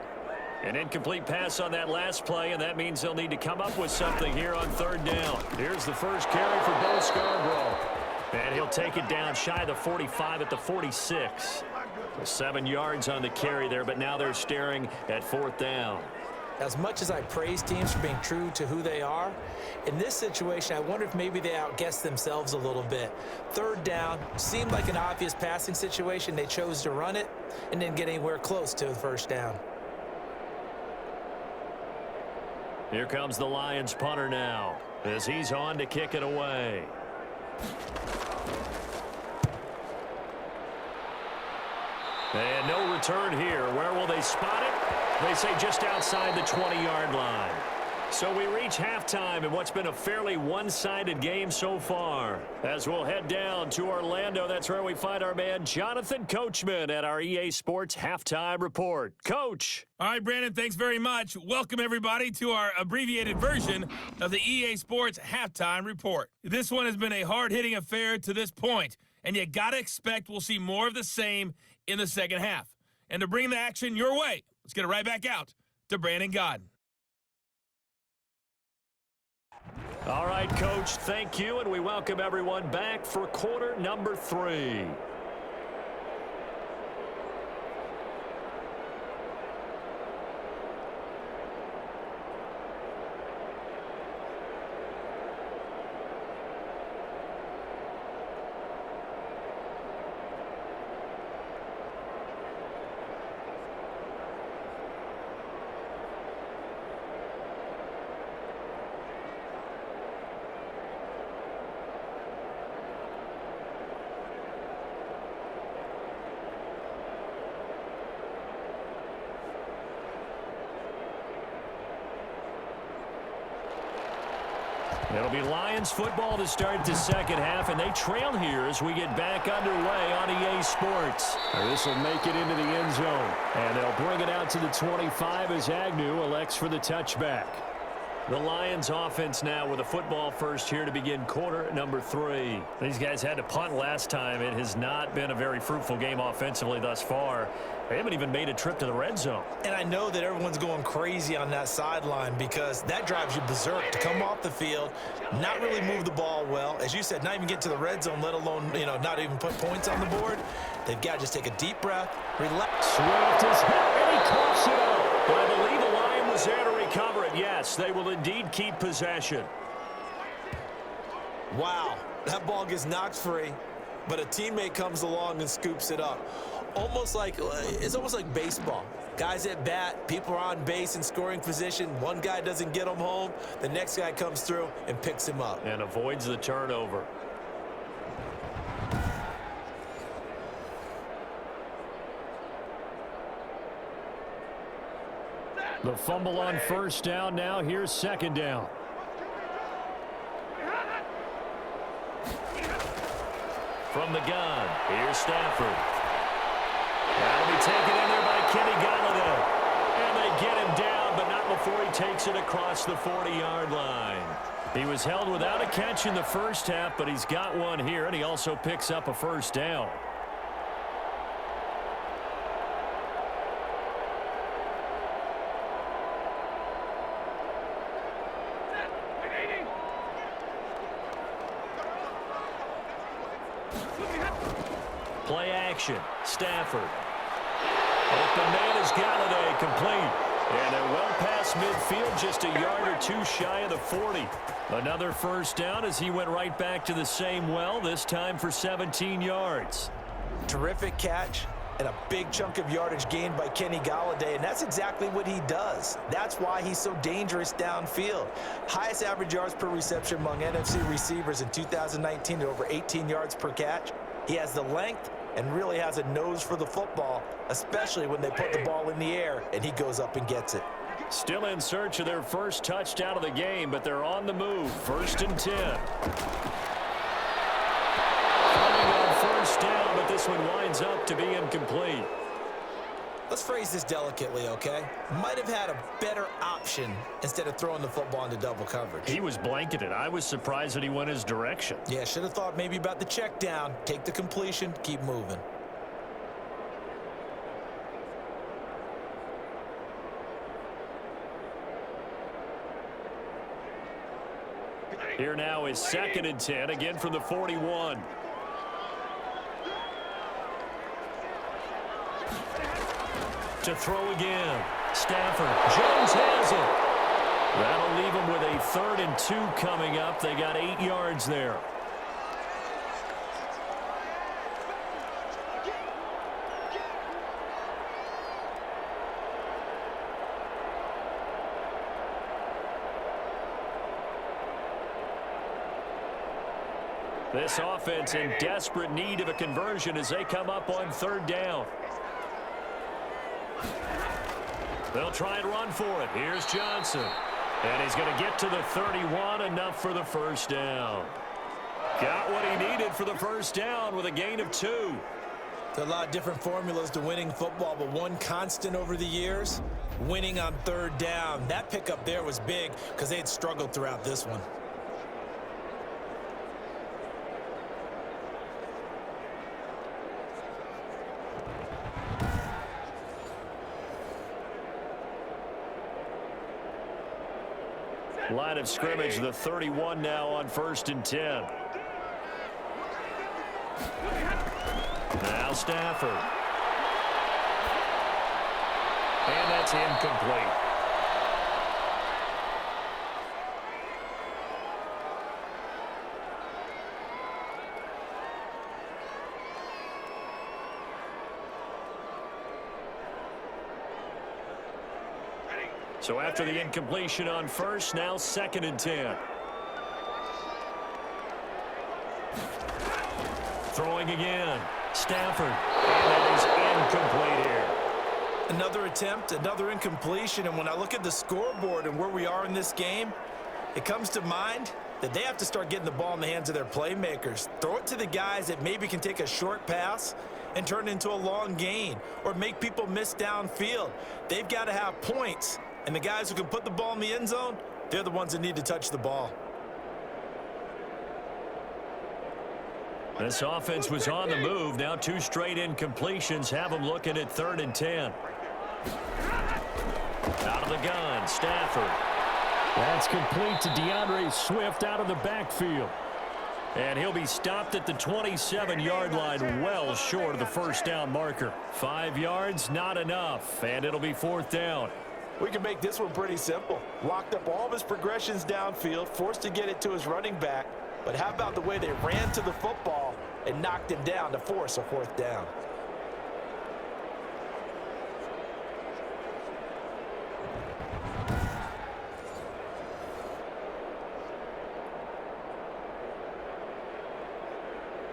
An incomplete pass on that last play, and that means they'll need to come up with something here on 3rd down. Here's the first carry for Bo Scarborough. And he'll take it down shy of the 45 at the 46. 7 yards on the carry there, but now they're staring at 4th down. As much as I praise teams for being true to who they are, in this situation, I wonder if maybe they outguessed themselves a little bit. 3rd down seemed like an obvious passing situation. They chose to run it and didn't get anywhere close to the 1st down. Here comes the Lions punter now as he's on to kick it away. And no return here. Where will they spot it? They say just outside the 20-yard line. So we reach halftime in what's been a fairly one-sided game so far. As we'll head down to Orlando, that's where we find our man Jonathan Coachman at our EA Sports Halftime Report. Coach. All right, Brandon, thanks very much. Welcome, everybody, to our abbreviated version of the EA Sports Halftime Report. This one has been a hard-hitting affair to this point, and you got to expect we'll see more of the same in the second half. And to bring the action your way, let's get it right back out to Brandon Godden. All right, Coach, thank you, and we welcome everyone back for quarter number 3. It'll be Lions football to start the second half, and they trail here as we get back underway on EA Sports. This will make it into the end zone, and they'll bring it out to the 25 as Agnew elects for the touchback. The Lions offense now with a football first here to begin quarter number 3. These guys had to punt last time. It has not been a very fruitful game offensively thus far. They haven't even made a trip to the red zone. And I know that everyone's going crazy on that sideline because that drives you berserk to come off the field, not really move the ball well. As you said, not even get to the red zone, let alone, not even put points on the board. They've got to just take a deep breath, relax. Swift is hit, and he coughs it up. But I believe the Lion was there to recover it. Yes, they will indeed keep possession. Wow, that ball gets knocked free, but a teammate comes along and scoops it up. It's almost like baseball. Guys at bat, people are on base in scoring position. One guy doesn't get him home. The next guy comes through and picks him up. And avoids the turnover. The fumble on first down now. Here's second down. From the gun, here's Stafford. That'll be taken in there by Kenny Galladay. And they get him down, but not before he takes it across the 40-yard line. He was held without a catch in the first half, but he's got one here, and he also picks up a first down. Play action. Stafford. Open man is Galladay, complete. And they're well past midfield, just a yard or two shy of the 40. Another first down as he went right back to the same well, this time for 17 yards. Terrific catch and a big chunk of yardage gained by Kenny Galladay, and that's exactly what he does. That's why he's so dangerous downfield. Highest average yards per reception among NFC receivers in 2019 at over 18 yards per catch. He has the length and really has a nose for the football, especially when they put the ball in the air and he goes up and gets it. Still in search of their first touchdown of the game, but they're on the move. 1st and 10. Coming on first down, but this one winds up to be incomplete. Let's phrase this delicately, okay? Might have had a better option instead of throwing the football into double coverage. He was blanketed. I was surprised that he went his direction. Yeah, should have thought maybe about the check down, take the completion, keep moving. Here now is 2nd and 10, again from the 41. To throw again. Stafford. Jones has it. That'll leave him with a 3rd and 2 coming up. They got 8 yards there. This offense in desperate need of a conversion as they come up on 3rd down. They'll try and run for it. Here's Johnson. And he's going to get to the 31, enough for the first down. Got what he needed for the first down with a gain of 2. There are a lot of different formulas to winning football, but one constant over the years, winning on 3rd down. That pickup there was big because they had struggled throughout this one. Line of scrimmage, the 31 now on 1st and 10. Now Stafford. And that's incomplete. So after the incompletion on 1st, now 2nd and 10. Throwing again. Stafford. And that is incomplete here. Another attempt, another incompletion, and when I look at the scoreboard and where we are in this game, it comes to mind that they have to start getting the ball in the hands of their playmakers. Throw it to the guys that maybe can take a short pass and turn it into a long gain or make people miss downfield. They've got to have points. And the guys who can put the ball in the end zone, they're the ones that need to touch the ball. This offense was on the move. Now 2 straight incompletions have them looking at 3rd and 10. Out of the gun, Stafford. That's complete to DeAndre Swift out of the backfield. And he'll be stopped at the 27-yard line, well short of the first down marker. 5 yards, not enough, and it'll be 4th down. We can make this one pretty simple. Locked up all of his progressions downfield, forced to get it to his running back. But how about the way they ran to the football and knocked him down to force a 4th down?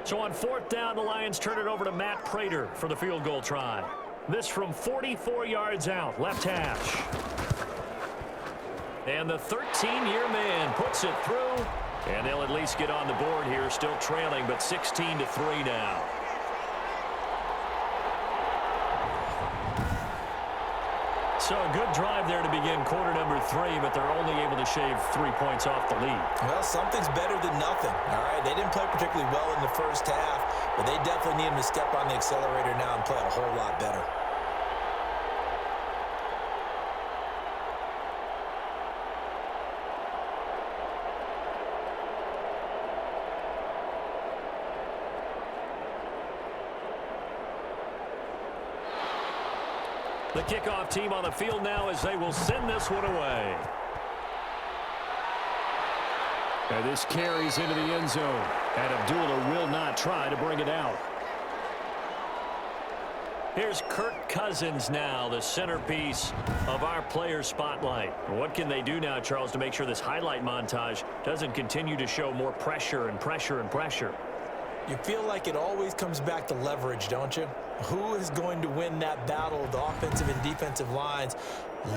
So on 4th down, the Lions turn it over to Matt Prater for the field goal try. This from 44 yards out, left hash. And the 13-year man puts it through, and they'll at least get on the board here, still trailing, but 16-3 now. So a good drive there to begin quarter number 3, but they're only able to shave 3 points off the lead. Well, something's better than nothing, all right? They didn't play particularly well in the first half, but they definitely need him to step on the accelerator now and play a whole lot better. The kickoff team on the field now as they will send this one away. And this carries into the end zone. And Abdullah will not try to bring it out. Here's Kirk Cousins now, the centerpiece of our player spotlight. What can they do now, Charles, to make sure this highlight montage doesn't continue to show more pressure and pressure and pressure? You feel like it always comes back to leverage, don't you? Who is going to win that battle of the offensive and defensive lines?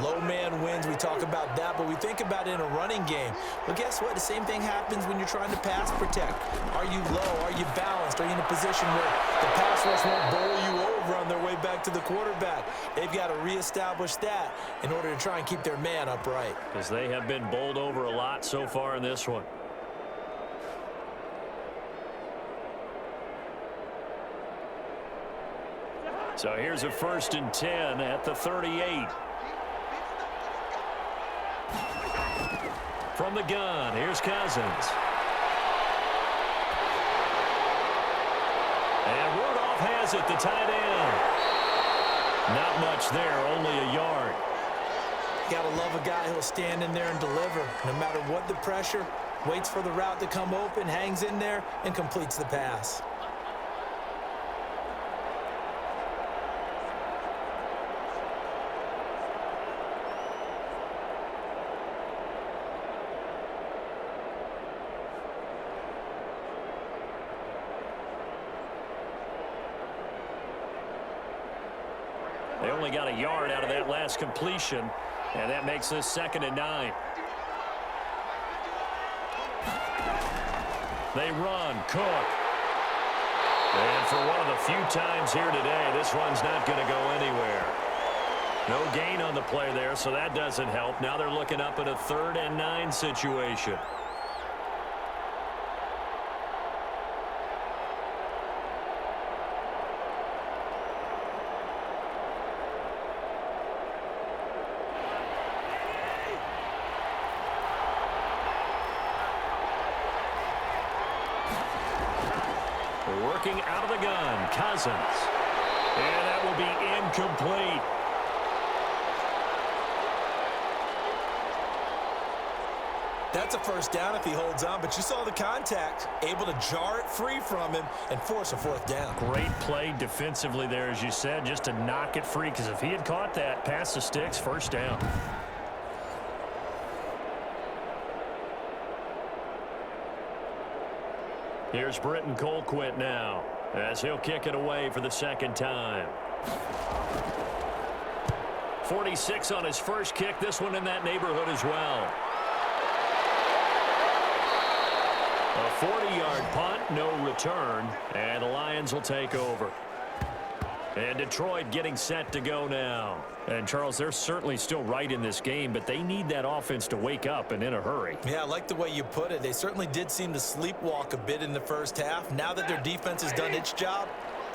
Low man wins. We talk about that, but we think about it in a running game. Well, guess what? The same thing happens when you're trying to pass protect. Are you low? Are you balanced? Are you in a position where the pass rush won't bowl you over on their way back to the quarterback? They've got to reestablish that in order to try and keep their man upright. Because they have been bowled over a lot so far in this one. So here's a 1st and 10 at the 38. From the gun, here's Cousins. And Rudolph has it, the tight end. Not much there, only a yard. Gotta love a guy who'll stand in there and deliver. No matter what the pressure, waits for the route to come open, hangs in there, and completes the pass. They only got a yard out of that last completion, and that makes this 2nd and 9. They run. Cook. And for one of the few times here today, this one's not going to go anywhere. No gain on the play there, so that doesn't help. Now they're looking up at a 3rd and 9 situation. Working out of the gun, Cousins. And that will be incomplete. That's a first down if he holds on, but you saw the contact, able to jar it free from him and force a 4th down. Great play defensively there, as you said, just to knock it free, because if he had caught that, past the sticks, 1st down. Here's Britton Colquitt now, as he'll kick it away for the 2nd time. 46 on his first kick, this one in that neighborhood as well. A 40-yard punt, no return, and the Lions will take over. And Detroit getting set to go now. And, Charles, they're certainly still right in this game, but they need that offense to wake up and in a hurry. Yeah, I like the way you put it. They certainly did seem to sleepwalk a bit in the first half. Now that their defense has done its job,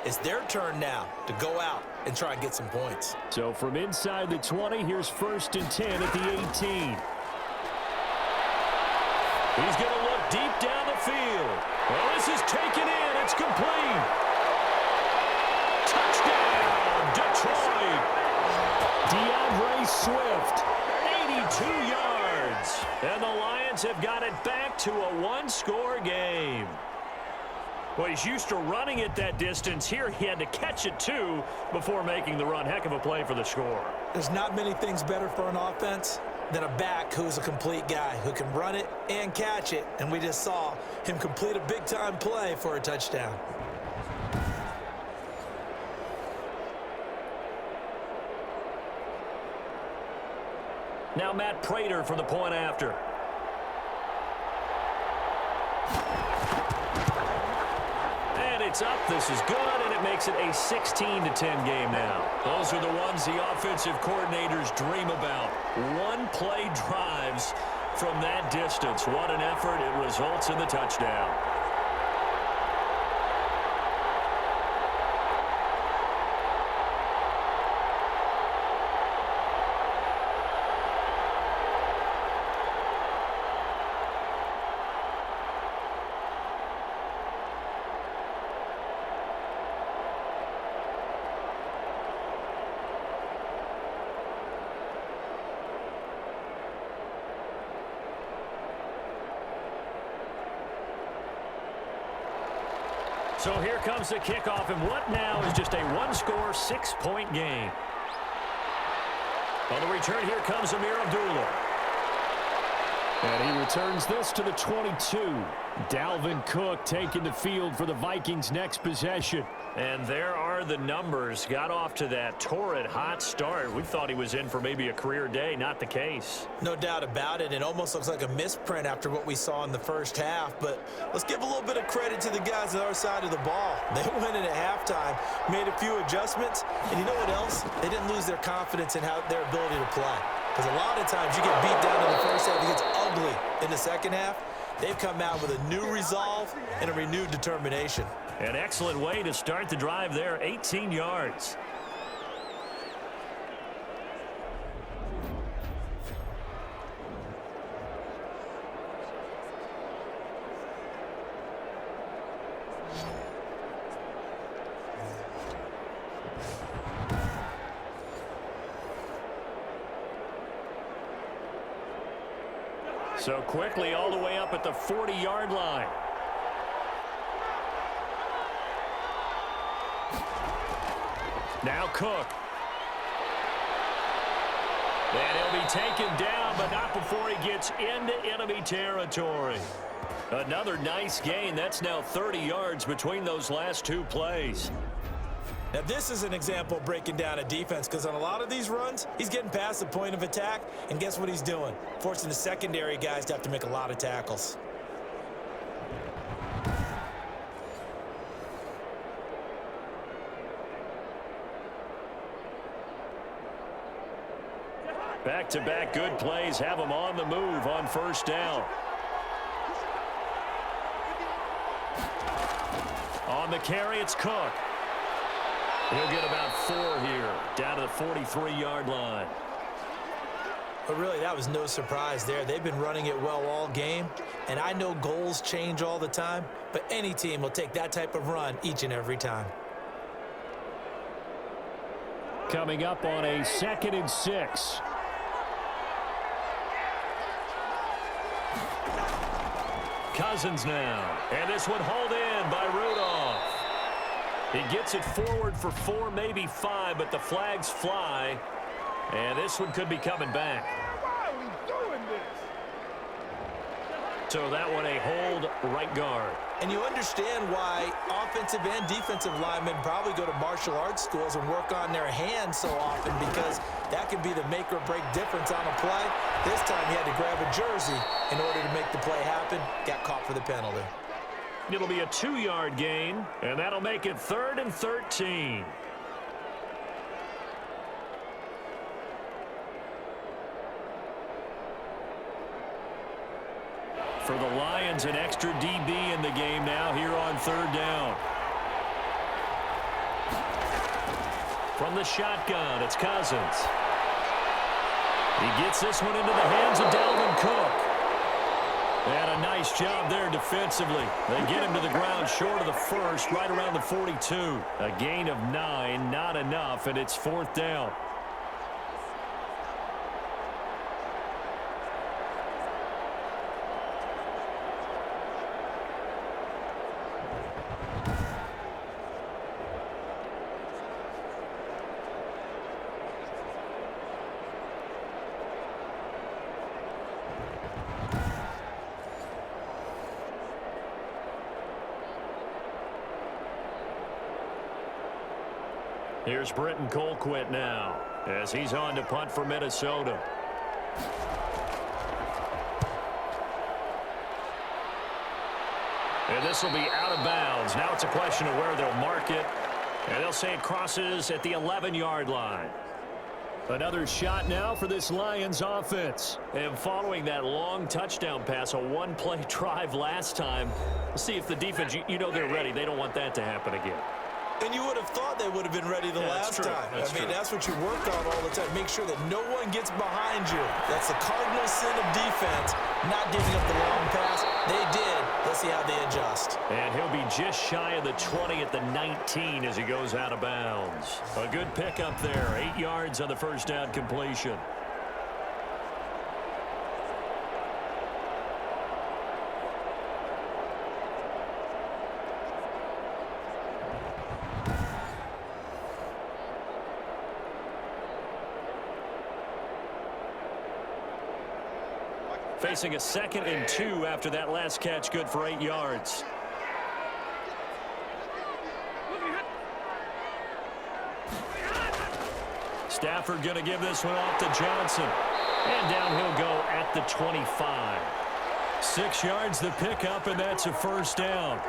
it's their turn now to go out and try and get some points. So from inside the 20, here's 1st and 10 at the 18. He's going to look deep down the field. Well, this is taken in. It's complete. Touchdown, Detroit. DeAndre Swift, 82 yards. And the Lions have got it back to a one-score game. Well, he's used to running it that distance. Here he had to catch it, too, before making the run. Heck of a play for the score. There's not many things better for an offense than a back who's a complete guy who can run it and catch it. And we just saw him complete a big-time play for a touchdown. Now Matt Prater for the point after. And it's up. This is good, and it makes it a 16-10 game now. Those are the ones the offensive coordinators dream about. One-play drives from that distance. What an effort. It results in the touchdown. So here comes the kickoff, and what now is just a one-score, 6-point game. On the return, here comes Amir Abdullah. And he returns this to the 22. Dalvin Cook taking the field for the Vikings' next possession. And there are the numbers. Got off to that torrid hot start. We thought he was in for maybe a career day. Not the case. No doubt about it. It almost looks like a misprint after what we saw in the first half. But let's give a little bit of credit to the guys on our side of the ball. They went in at halftime, made a few adjustments. And you know what else? They didn't lose their confidence in their ability to play. Because a lot of times you get beat down in the first half, it gets ugly in the second half. They've come out with a new resolve and a renewed determination. An excellent way to start the drive there, 18 yards. So quickly all the way up at the 40-yard line. Now Cook. And he'll be taken down, but not before he gets into enemy territory. Another nice gain. That's now 30 yards between those last two plays. Now, this is an example of breaking down a defense because on a lot of these runs, he's getting past the point of attack, and guess what he's doing? Forcing the secondary guys to have to make a lot of tackles. Back-to-back good plays have him on the move on first down. On the carry, it's Cook. He'll get about 4 here, down to the 43-yard line. But really, that was no surprise there. They've been running it well all game, and I know goals change all the time, but any team will take that type of run each and every time. Coming up on a 2nd and 6. Cousins now. And this one hauled in by Rudolph. He gets it forward for 4, maybe 5, but the flags fly. And this one could be coming back. Why are we doing this? So that one a hold right guard. And you understand why offensive and defensive linemen probably go to martial arts schools and work on their hands so often, because that can be the make or break difference on a play. This time he had to grab a jersey in order to make the play happen. Got caught for the penalty. It'll be a 2-yard gain, and that'll make it 3rd and 13. For the Lions, an extra DB in the game now here on 3rd down. From the shotgun, it's Cousins. He gets this one into the hands of Dalvin Cook. And a nice job there defensively. They get him to the ground short of the first, right around the 42. A gain of 9, not enough, and it's 4th down. Here's Britton Colquitt now as he's on to punt for Minnesota. And this will be out of bounds. Now it's a question of where they'll mark it. And they'll say it crosses at the 11-yard line. Another shot now for this Lions offense. And following that long touchdown pass, a one-play drive last time, we'll see if the defense, you know they're ready. They don't want that to happen again. And you would have thought they would have been ready the last time. That's what you work on all the time. Make sure that no one gets behind you. That's the cardinal sin of defense, not giving up the long pass. They did. Let's see how they adjust. And he'll be just shy of the 20 at the 19 as he goes out of bounds. A good pickup there. 8 yards on the first down completion. Facing a 2nd and 2 after that last catch, good for 8 yards. Stafford going to give this one off to Johnson. And down he'll go at the 25. 6 yards the pickup, and that's a first down.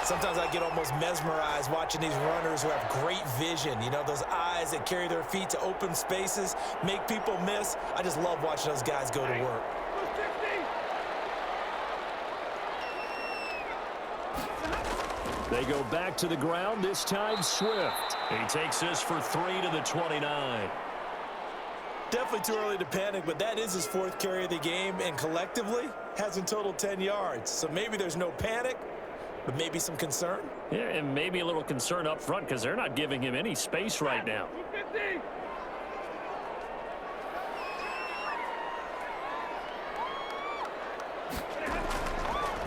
Sometimes I get almost mesmerized watching these runners who have great vision. You know, those eyes that carry their feet to open spaces, make people miss. I just love watching those guys go to work. They go back to the ground, this time Swift. He takes this for 3 to the 29. Definitely too early to panic, but that is his 4th carry of the game, and collectively has in total 10 yards. So maybe there's no panic, but maybe some concern. Yeah, and maybe a little concern up front because they're not giving him any space right now.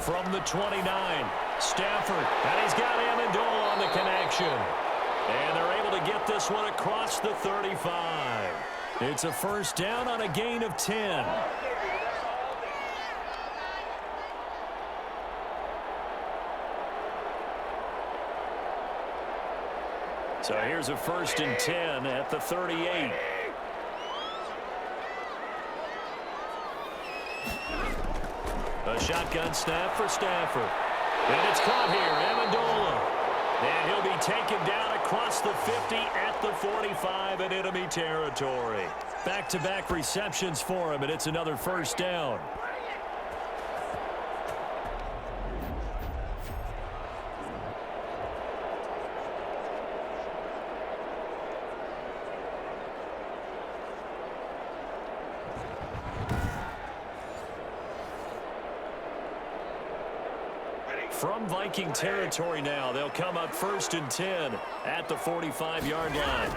From the 29, Stafford, and he's got Amendola on the connection. And they're able to get this one across the 35. It's a first down on a gain of 10. So here's a 1st and 10 at the 38. A shotgun snap for Stafford. And it's caught here, Amendola. And he'll be taken down across the 50 at the 45 in enemy territory. Back-to-back receptions for him, and it's another 1st down. From Viking territory now, they'll come up 1st and 10 at the 45-yard line.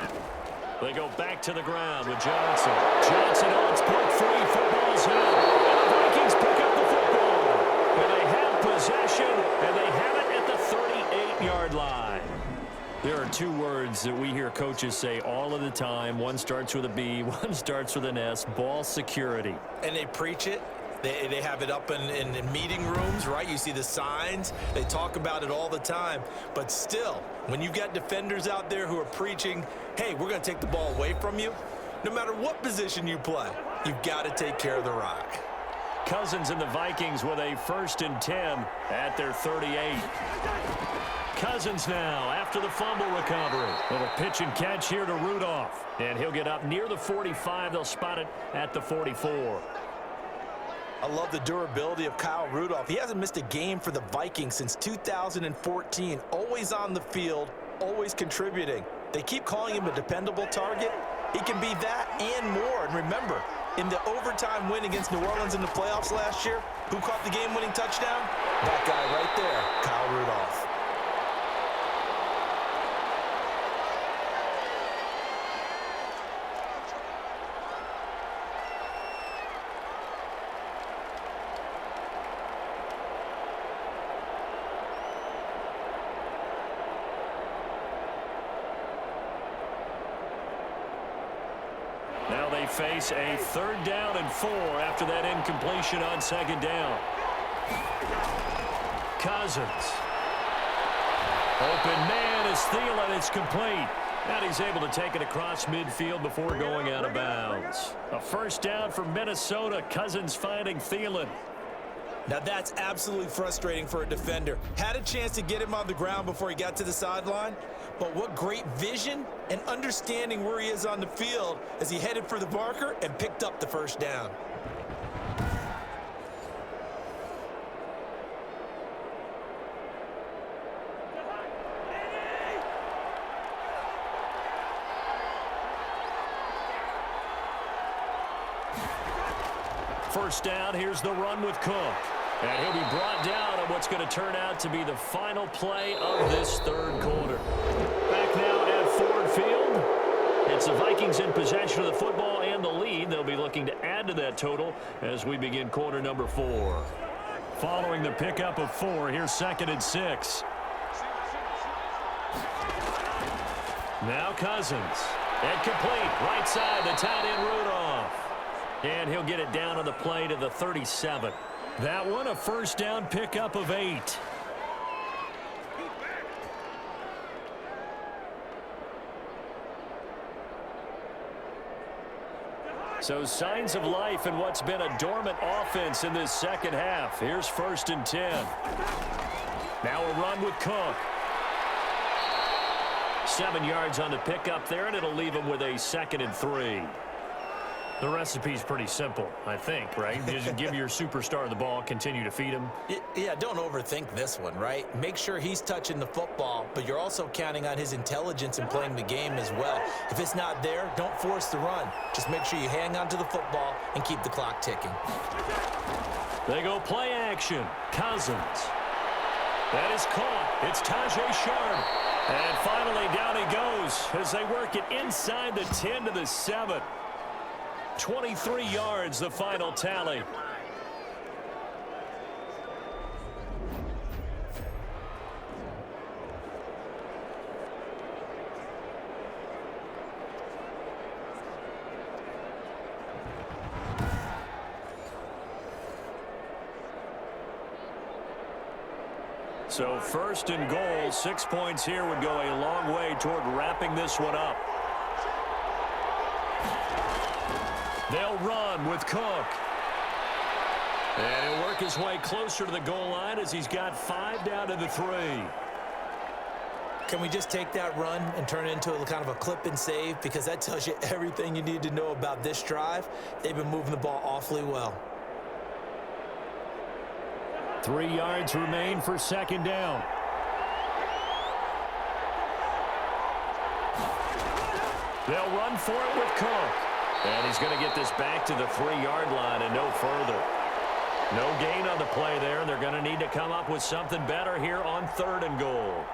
They go back to the ground with Johnson. Johnson on its punt free. Football's out. And the Vikings pick up the football. And they have possession, and they have it at the 38-yard line. There are 2 words that we hear coaches say all of the time. One starts with a B, one starts with an S. Ball security. And they preach it. They have it up in meeting rooms, right? You see the signs. They talk about it all the time. But still, when you got defenders out there who are preaching, hey, we're going to take the ball away from you, no matter what position you play, you've got to take care of the rock. Cousins and the Vikings with a 1st and 10 at their 38. Cousins now after the fumble recovery. Little pitch and catch here to Rudolph. And he'll get up near the 45. They'll spot it at the 44. I love the durability of Kyle Rudolph. He hasn't missed a game for the Vikings since 2014. Always on the field, always contributing. They keep calling him a dependable target. He can be that and more. And remember, in the overtime win against New Orleans in the playoffs last year, who caught the game-winning touchdown? That guy right there, Kyle Rudolph. Now they face a 3rd down and 4 after that incompletion on 2nd down. Cousins. Open man is Thielen. It's complete. And he's able to take it across midfield before going out of bounds. A 1st down for Minnesota. Cousins finding Thielen. Now that's absolutely frustrating for a defender. Had a chance to get him on the ground before he got to the sideline, but what great vision and understanding where he is on the field as he headed for the marker and picked up the 1st down. First down, here's the run with Cook. And he'll be brought down on what's going to turn out to be the final play of this 3rd quarter. Back now at Ford Field. It's the Vikings in possession of the football and the lead. They'll be looking to add to that total as we begin quarter number 4. Following the pickup of 4, here's 2nd and 6. Now Cousins. And complete. Right side, the tight end Rudolph. And he'll get it down on the play to the 37. That one a 1st down pickup of 8. So signs of life in what's been a dormant offense in this 2nd half. Here's 1st and 10. Now a run with Cook. 7 yards on the pickup there, and it'll leave him with a 2nd and 3. The recipe's pretty simple, I think, right? Just give your superstar the ball, continue to feed him. Yeah, don't overthink this one, right? Make sure he's touching the football, but you're also counting on his intelligence in playing the game as well. If it's not there, don't force the run. Just make sure you hang on to the football and keep the clock ticking. They go play action. Cousins. That is caught. It's Tajay Sharp. And finally down he goes as they work it inside the 10 to the 7. 23 yards, the final tally. So first and goal, 6 points here would go a long way toward wrapping this one up. They'll run with Cook. And he'll work his way closer to the goal line as he's got 5 down to the 3. Can we just take that run and turn it into a kind of a clip and save? Because that tells you everything you need to know about this drive. They've been moving the ball awfully well. 3 yards remain for second down. They'll run for it with Cook. And he's going to get this back to the 3-yard line and no further. No gain on the play there. They're going to need to come up with something better here on 3rd and goal.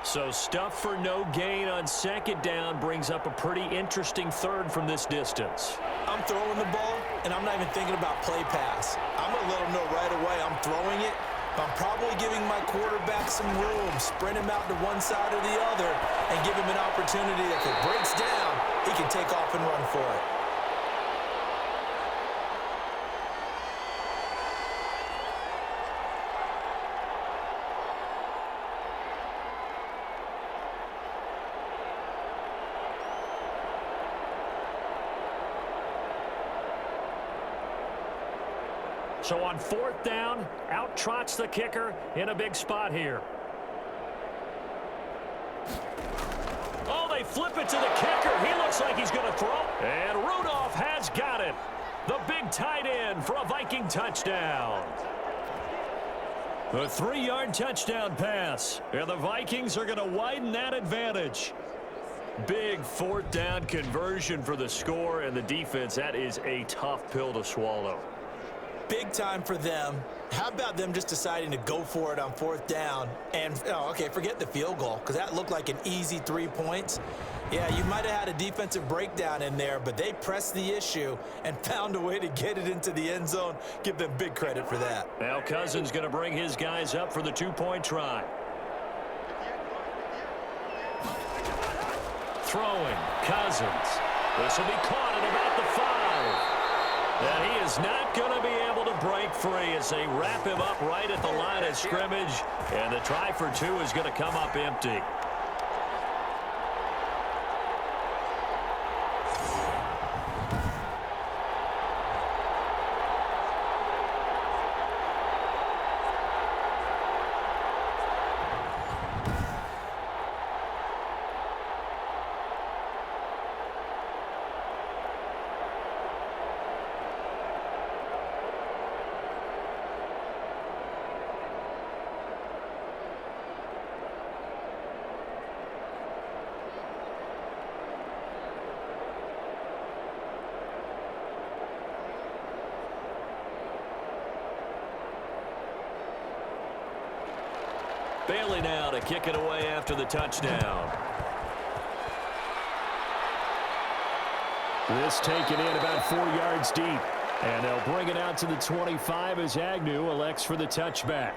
So stuff for no gain on second down brings up a pretty interesting 3rd from this distance. I'm throwing the ball, and I'm not even thinking about play pass. I'm going to let him know right away I'm throwing it. But I'm probably giving my quarterback some room, spread him out to one side or the other, and give him an opportunity. If it breaks down, he can take off and run for it. So on 4th down, out trots the kicker in a big spot here. Oh, they flip it to the kicker. He looks like he's going to throw. And Rudolph has got it. The big tight end for a Viking touchdown. A 3-yard touchdown pass. And the Vikings are going to widen that advantage. Big 4th down conversion for the score, and the defense, that is a tough pill to swallow. Big time for them. How about them just deciding to go for it on 4th down? And, okay, forget the field goal, because that looked like an easy 3 points. Yeah, you might have had a defensive breakdown in there, but they pressed the issue and found a way to get it into the end zone. Give them big credit for that. Now Cousins going to bring his guys up for the 2-point try. Throwing, Cousins. This will be caught at about the 5. And he is not going to be able to break free as they wrap him up right at the line of scrimmage. And the try for 2 is going to come up empty. Bailey now to kick it away after the touchdown. This taken in about 4 yards deep. And they'll bring it out to the 25 as Agnew elects for the touchback.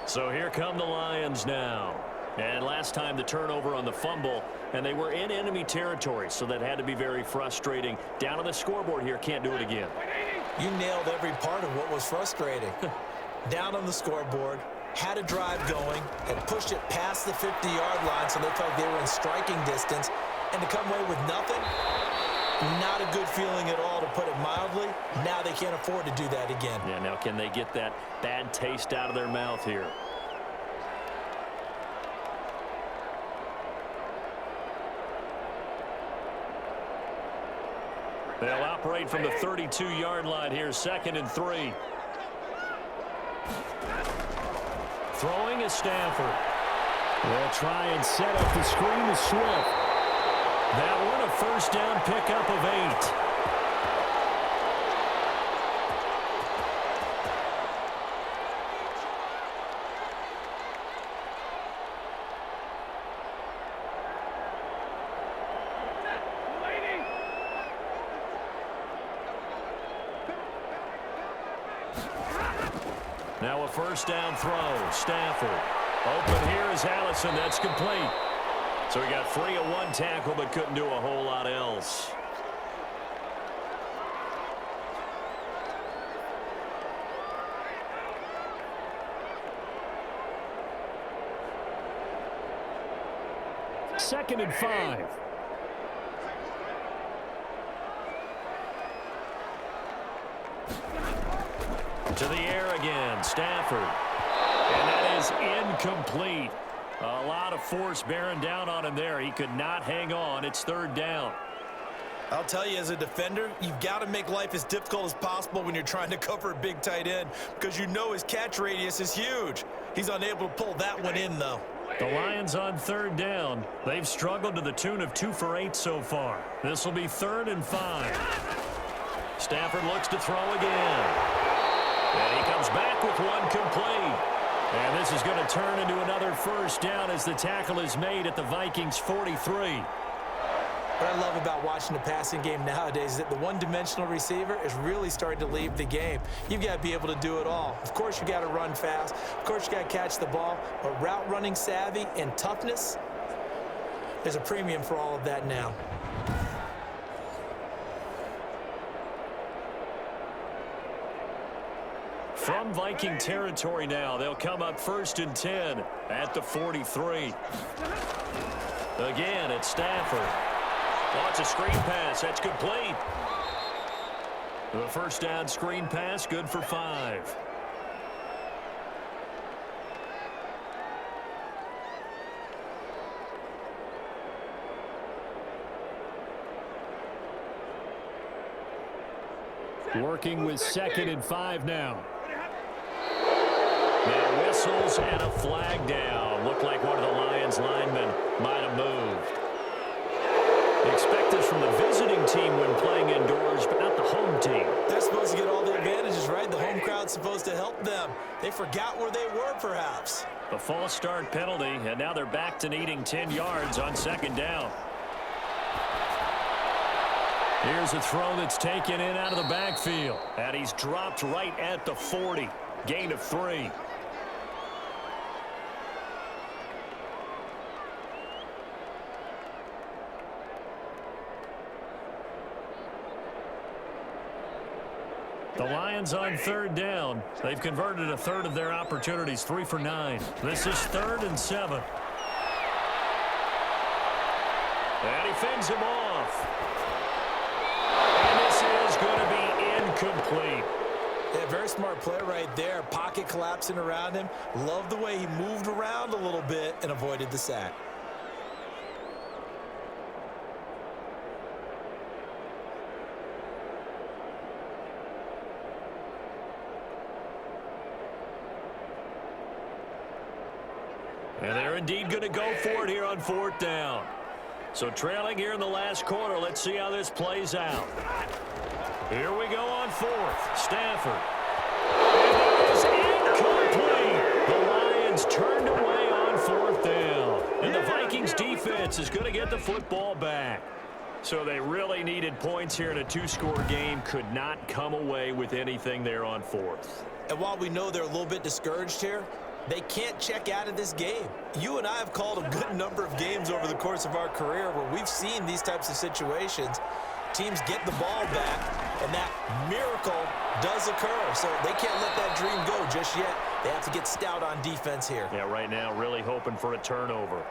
So here come the Lions now. And last time the turnover on the fumble, and they were in enemy territory, so that had to be very frustrating. Down on the scoreboard here, can't do it again. You nailed every part of what was frustrating. Down on the scoreboard, had a drive going, had pushed it past the 50-yard line so they felt they were in striking distance, and to come away with nothing, not a good feeling at all, to put it mildly. Now they can't afford to do that again. Yeah, now can they get that bad taste out of their mouth here? They'll operate from the 32-yard line here, 2nd and 3. Throwing is Stafford. They'll try and set up the screen to Swift. That one a first down pickup of 8. Now a first down throw. Stafford. Open here is Allison. That's complete. So he got free of one tackle but couldn't do a whole lot else. 2nd and 5. To the air again, Stafford. And that is incomplete. A lot of force bearing down on him there. He could not hang on. It's 3rd down. I'll tell you, as a defender, you've got to make life as difficult as possible when you're trying to cover a big tight end because you know his catch radius is huge. He's unable to pull that one in, though. The Lions on 3rd down. They've struggled to the tune of 2 for 8 so far. This will be 3rd and 5. Stafford looks to throw again. And he comes back with one complete. And this is going to turn into another 1st down as the tackle is made at the Vikings 43. What I love about watching the passing game nowadays is that the one-dimensional receiver is really starting to leave the game. You've got to be able to do it all. Of course, you got to run fast. Of course, you got to catch the ball. But route running savvy and toughness, there's a premium for all of that now. From Viking territory now, they'll come up 1st and 10 at the 43. Again, it's Stafford. Wants a screen pass. That's complete. The 1st down screen pass, good for 5. Working with 2nd and 5 now. Now whistles and a flag down. Looked like one of the Lions linemen might have moved. Expect this from the visiting team when playing indoors, but not the home team. They're supposed to get all the advantages, right? The home crowd's supposed to help them. They forgot where they were, perhaps. A false start penalty, and now they're back to needing 10 yards on 2nd down. Here's a throw that's taken in out of the backfield, and he's dropped right at the 40. Gain of 3. The Lions on 3rd down. They've converted a 1/3 of their opportunities, 3 for 9. This is 3rd and 7. And he fends him off. And this is going to be incomplete. Yeah, very smart play right there. Pocket collapsing around him. Love the way he moved around a little bit and avoided the sack. And they're indeed going to go for it here on 4th down. So trailing here in the last quarter, let's see how this plays out. Here we go on 4th. Stafford. And that is incomplete. The Lions turned away on 4th down. And the Vikings defense is going to get the football back. So they really needed points here in a 2-score game. Could not come away with anything there on 4th. And while we know they're a little bit discouraged here, they can't check out of this game. You and I have called a good number of games over the course of our career where we've seen these types of situations. Teams get the ball back, and that miracle does occur. So they can't let that dream go just yet. They have to get stout on defense here. Yeah, right now really hoping for a turnover.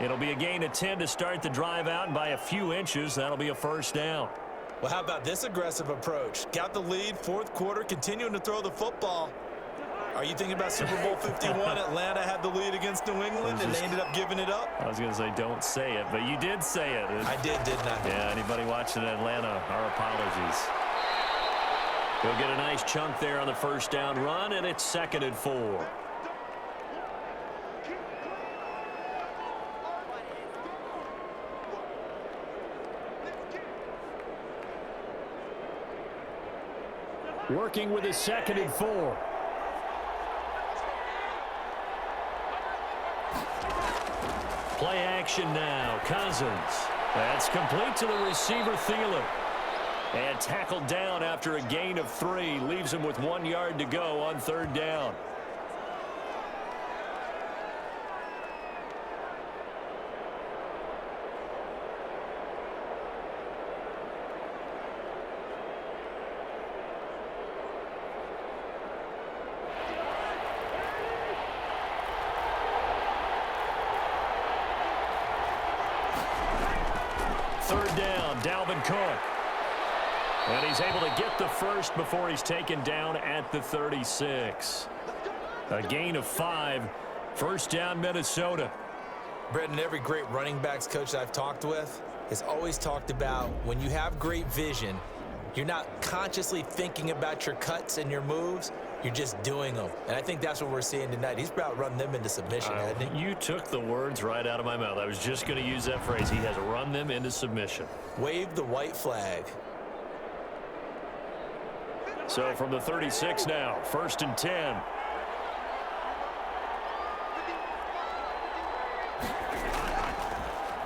It'll be a gain of 10 to start the drive out, and by a few inches, that'll be a 1st down. Well, how about this aggressive approach? Got the lead, 4th quarter, continuing to throw the football. Are you thinking about Super Bowl 51? Atlanta had the lead against New England, and they ended up giving it up? I was going to say don't say it, but you did say it. I didn't I? Yeah, anybody watching Atlanta, our apologies. We'll get a nice chunk there on the 1st down run, and it's 2nd and 4. Working with his 2nd and 4. Play action now. Cousins. That's complete to the receiver, Thielen. And tackled down after a gain of 3. Leaves him with 1 yard to go on 3rd down. third down, Dalvin Cook. And he's able to get the first before he's taken down at the 36. A gain of 5. First down, Minnesota. Brendan, every great running backs coach I've talked with has always talked about when you have great vision, you're not consciously thinking about your cuts and your moves. You're just doing them. And I think that's what we're seeing tonight. He's about run them into submission, hasn't he? You took the words right out of my mouth. I was just going to use that phrase. He has run them into submission. Wave the white flag. So from the 36 now, 1st and 10.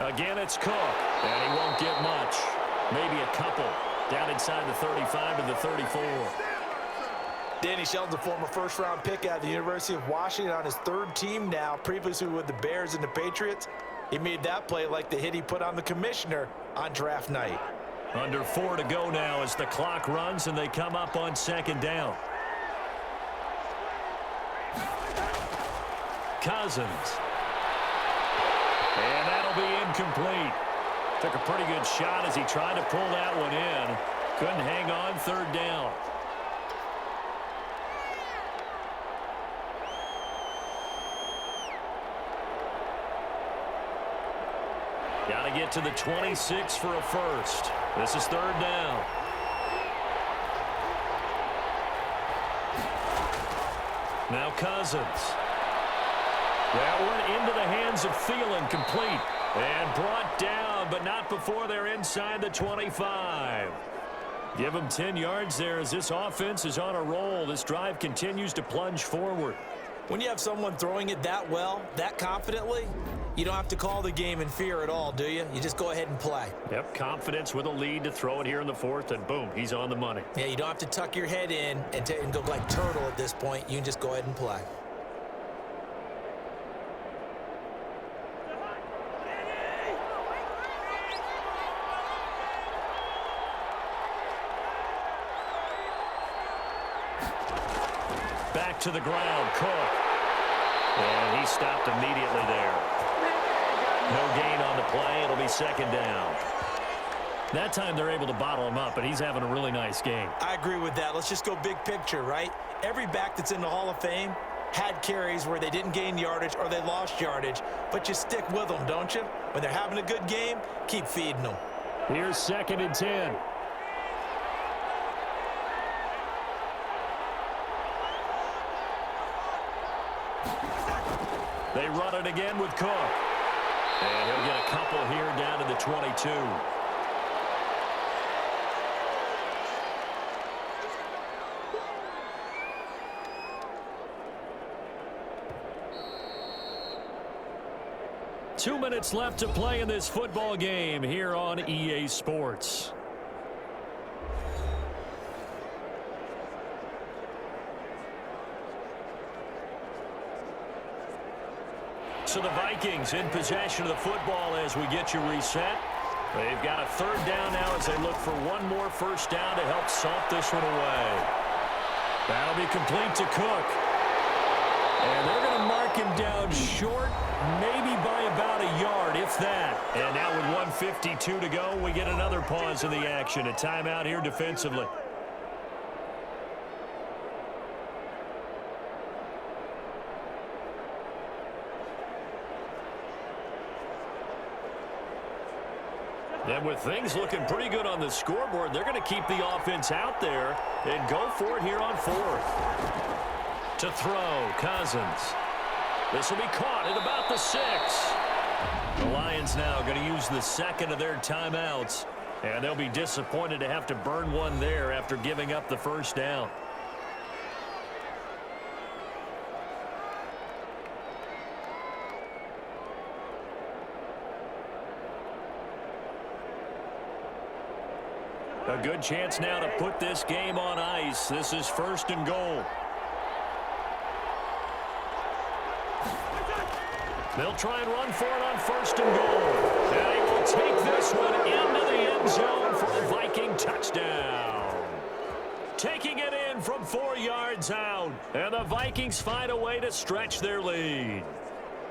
Again, it's Cook, and he won't get much. Maybe a couple. Down inside the 35 to the 34. Danny Shelton's a former first-round pick out of the University of Washington on his 3rd team now, previously with the Bears and the Patriots. He made that play like the hit he put on the commissioner on draft night. Under 4 to go now as the clock runs and they come up on 2nd down. Cousins. And that'll be incomplete. Took a pretty good shot as he tried to pull that one in. Couldn't hang on 3rd down. Got to get to the 26 for a first. This is 3rd down. Now Cousins. That one into the hands of Thielen, complete. And brought down, but not before they're inside the 25. Give them 10 yards there as this offense is on a roll. This drive continues to plunge forward. When you have someone throwing it that well, that confidently, you don't have to call the game in fear at all, do you? You just go ahead and play. Yep, confidence with a lead to throw it here in the 4th, and boom, he's on the money. Yeah, you don't have to tuck your head in and go like turtle at this point. You can just go ahead and play. Back to the ground, Cook. And he stopped immediately there. No gain on the play. It'll be 2nd down. That time they're able to bottle him up, but he's having a really nice game. I agree with that. Let's just go big picture, right? Every back that's in the Hall of Fame had carries where they didn't gain yardage or they lost yardage, but you stick with them, don't you? When they're having a good game, keep feeding them. Here's 2nd and 10. They run it again with Cook. And he'll get a couple here down to the 22. Two minutes left to play in this football game here on EA Sports. So the Vikings in possession of the football as we get you reset. They've got a 3rd down now as they look for one more first down to help salt this one away. That'll be complete to Cook. And they're going to mark him down short, maybe by about a yard, if that. And now with 1:52 to go, we get another pause in the action. A timeout here defensively. And with things looking pretty good on the scoreboard, they're going to keep the offense out there and go for it here on 4th. To throw, Cousins. This will be caught at about the 6. The Lions now going to use the 2nd of their timeouts, and they'll be disappointed to have to burn one there after giving up the first down. A good chance now to put this game on ice. This is 1st and goal. They'll try and run for it on 1st and goal. And he will take this one into the end zone for a Viking touchdown. Taking it in from 4 yards out. And the Vikings find a way to stretch their lead.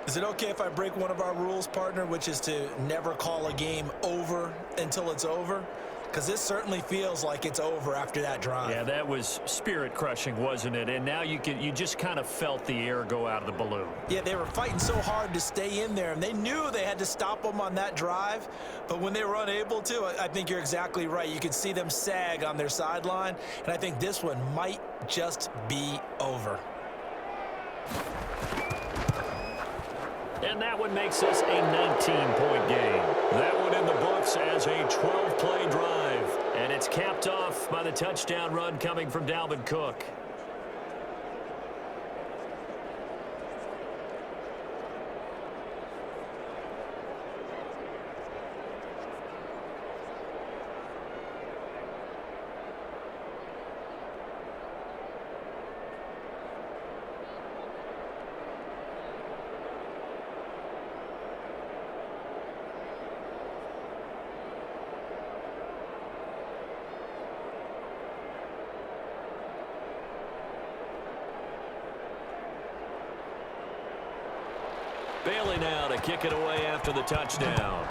Is it okay if I break one of our rules, partner, which is to never call a game over until it's over? Because this certainly feels like it's over after that drive. Yeah, that was spirit-crushing, wasn't it? And now you just kind of felt the air go out of the balloon. Yeah, they were fighting so hard to stay in there, and they knew they had to stop them on that drive. But when they were unable to, I think you're exactly right. You could see them sag on their sideline, and I think this one might just be over. And that one makes this a 19-point game. That one in the books as a 12-play drive. And it's capped off by the touchdown run coming from Dalvin Cook. Bailey now to kick it away after the touchdown.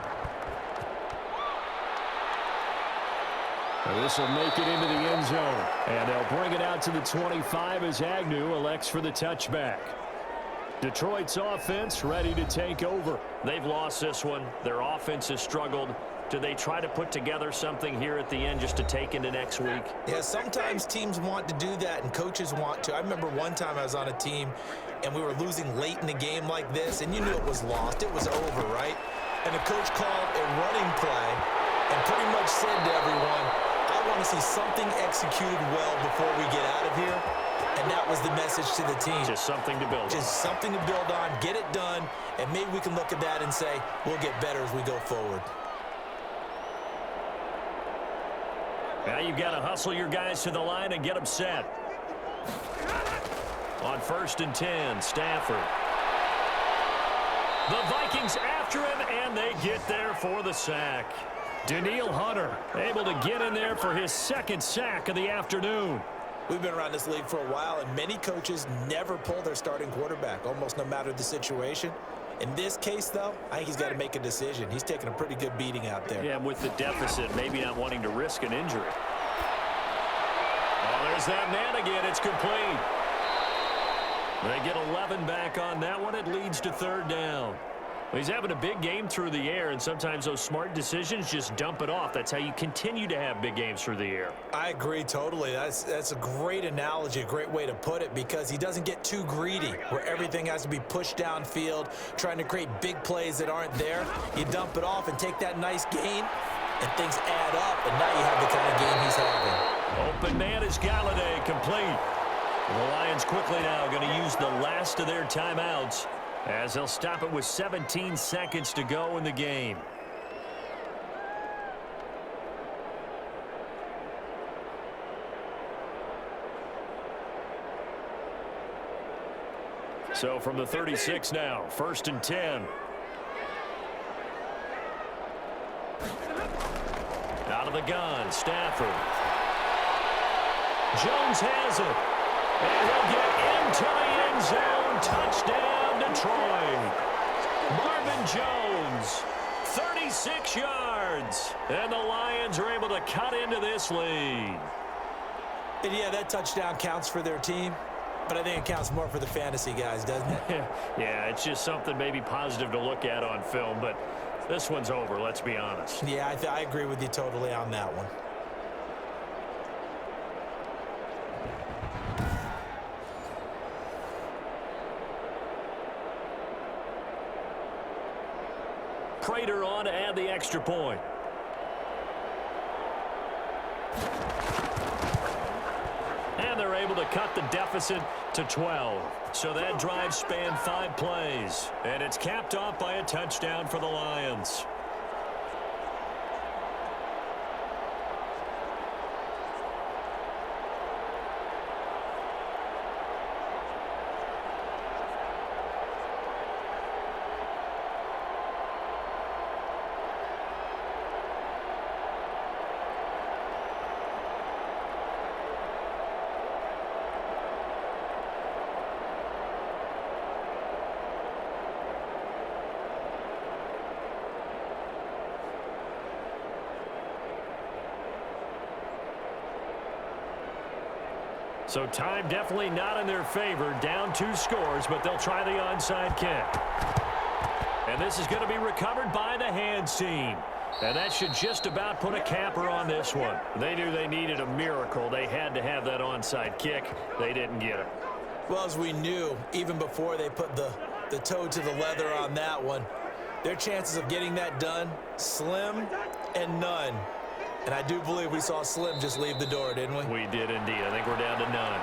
This will make it into the end zone. And they'll bring it out to the 25 as Agnew elects for the touchback. Detroit's offense ready to take over. They've lost this one. Their offense has struggled. Do they try to put together something here at the end just to take into next week? Yeah, sometimes teams want to do that and coaches want to. I remember one time I was on a team and we were losing late in a game like this, and you knew it was lost. It was over, right? And the coach called a running play and pretty much said to everyone, I want to see something executed well before we get out of here. And that was the message to the team. Just something to build on. Just something to build on, get it done, and maybe we can look at that and say, we'll get better as we go forward. Now you've got to hustle your guys to the line and get them set. On 1st and 10, Stafford. The Vikings after him, and they get there for the sack. Danielle Hunter able to get in there for his second sack of the afternoon. We've been around this league for a while, and many coaches never pull their starting quarterback, almost no matter the situation. In this case, though, I think he's got to make a decision. He's taking a pretty good beating out there. Yeah, with the deficit, maybe not wanting to risk an injury. Oh, there's that man again. It's complete. They get 11 back on that one. It leads to 3rd down. Well, he's having a big game through the air, and sometimes those smart decisions just dump it off. That's how you continue to have big games through the air. I agree totally. That's a great analogy, a great way to put it, because he doesn't get too greedy where everything has to be pushed downfield, trying to create big plays that aren't there. You dump it off and take that nice gain, and things add up, and now you have the kind of game he's having. Open man is Galladay, complete. The Lions quickly now going to use the last of their timeouts as they'll stop it with 17 seconds to go in the game. So from the 36 now, 1st and 10. Out of the gun, Stafford. Jones has it. And he'll get into the end zone. Touchdown, Detroit. Marvin Jones, 36 yards. And the Lions are able to cut into this lead. And yeah, that touchdown counts for their team, but I think it counts more for the fantasy guys, doesn't it? Yeah, it's just something maybe positive to look at on film, but this one's over, let's be honest. Yeah, I agree with you totally on that one. Prater on to add the extra point. And they're able to cut the deficit to 12. So that drive spanned 5 plays. And it's capped off by a touchdown for the Lions. So time definitely not in their favor. Down 2 scores, but they'll try the onside kick. And this is going to be recovered by the hands team. And that should just about put a capper on this one. They knew they needed a miracle. They had to have that onside kick. They didn't get it. Well, as we knew, even before they put the toe to the leather on that one, their chances of getting that done, slim and none. And I do believe we saw Slim just leave the door, didn't we? We did indeed. I think we're down to none.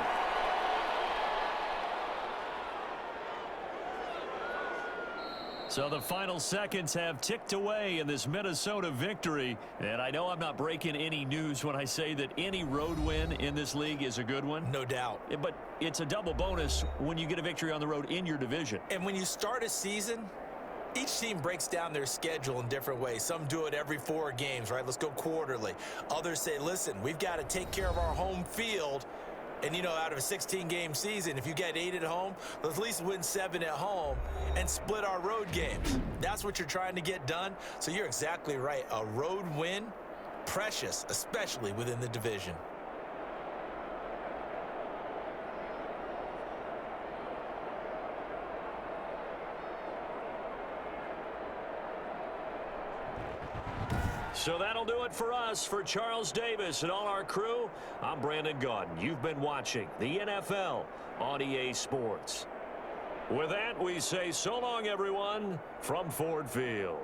So the final seconds have ticked away in this Minnesota victory. And I know I'm not breaking any news when I say that any road win in this league is a good one. No doubt. But it's a double bonus when you get a victory on the road in your division. And when you start a season, each team breaks down their schedule in different ways. Some do it every 4 games, right? Let's go quarterly. Others say, listen, we've got to take care of our home field. And, you know, out of a 16-game season, if you get 8 at home, let's at least win 7 at home and split our road games. That's what you're trying to get done. So you're exactly right. A road win, precious, especially within the division. So that'll do it for us. For Charles Davis and all our crew, I'm Brandon Gaudin. You've been watching the NFL on EA Sports. With that, we say so long, everyone, from Ford Field.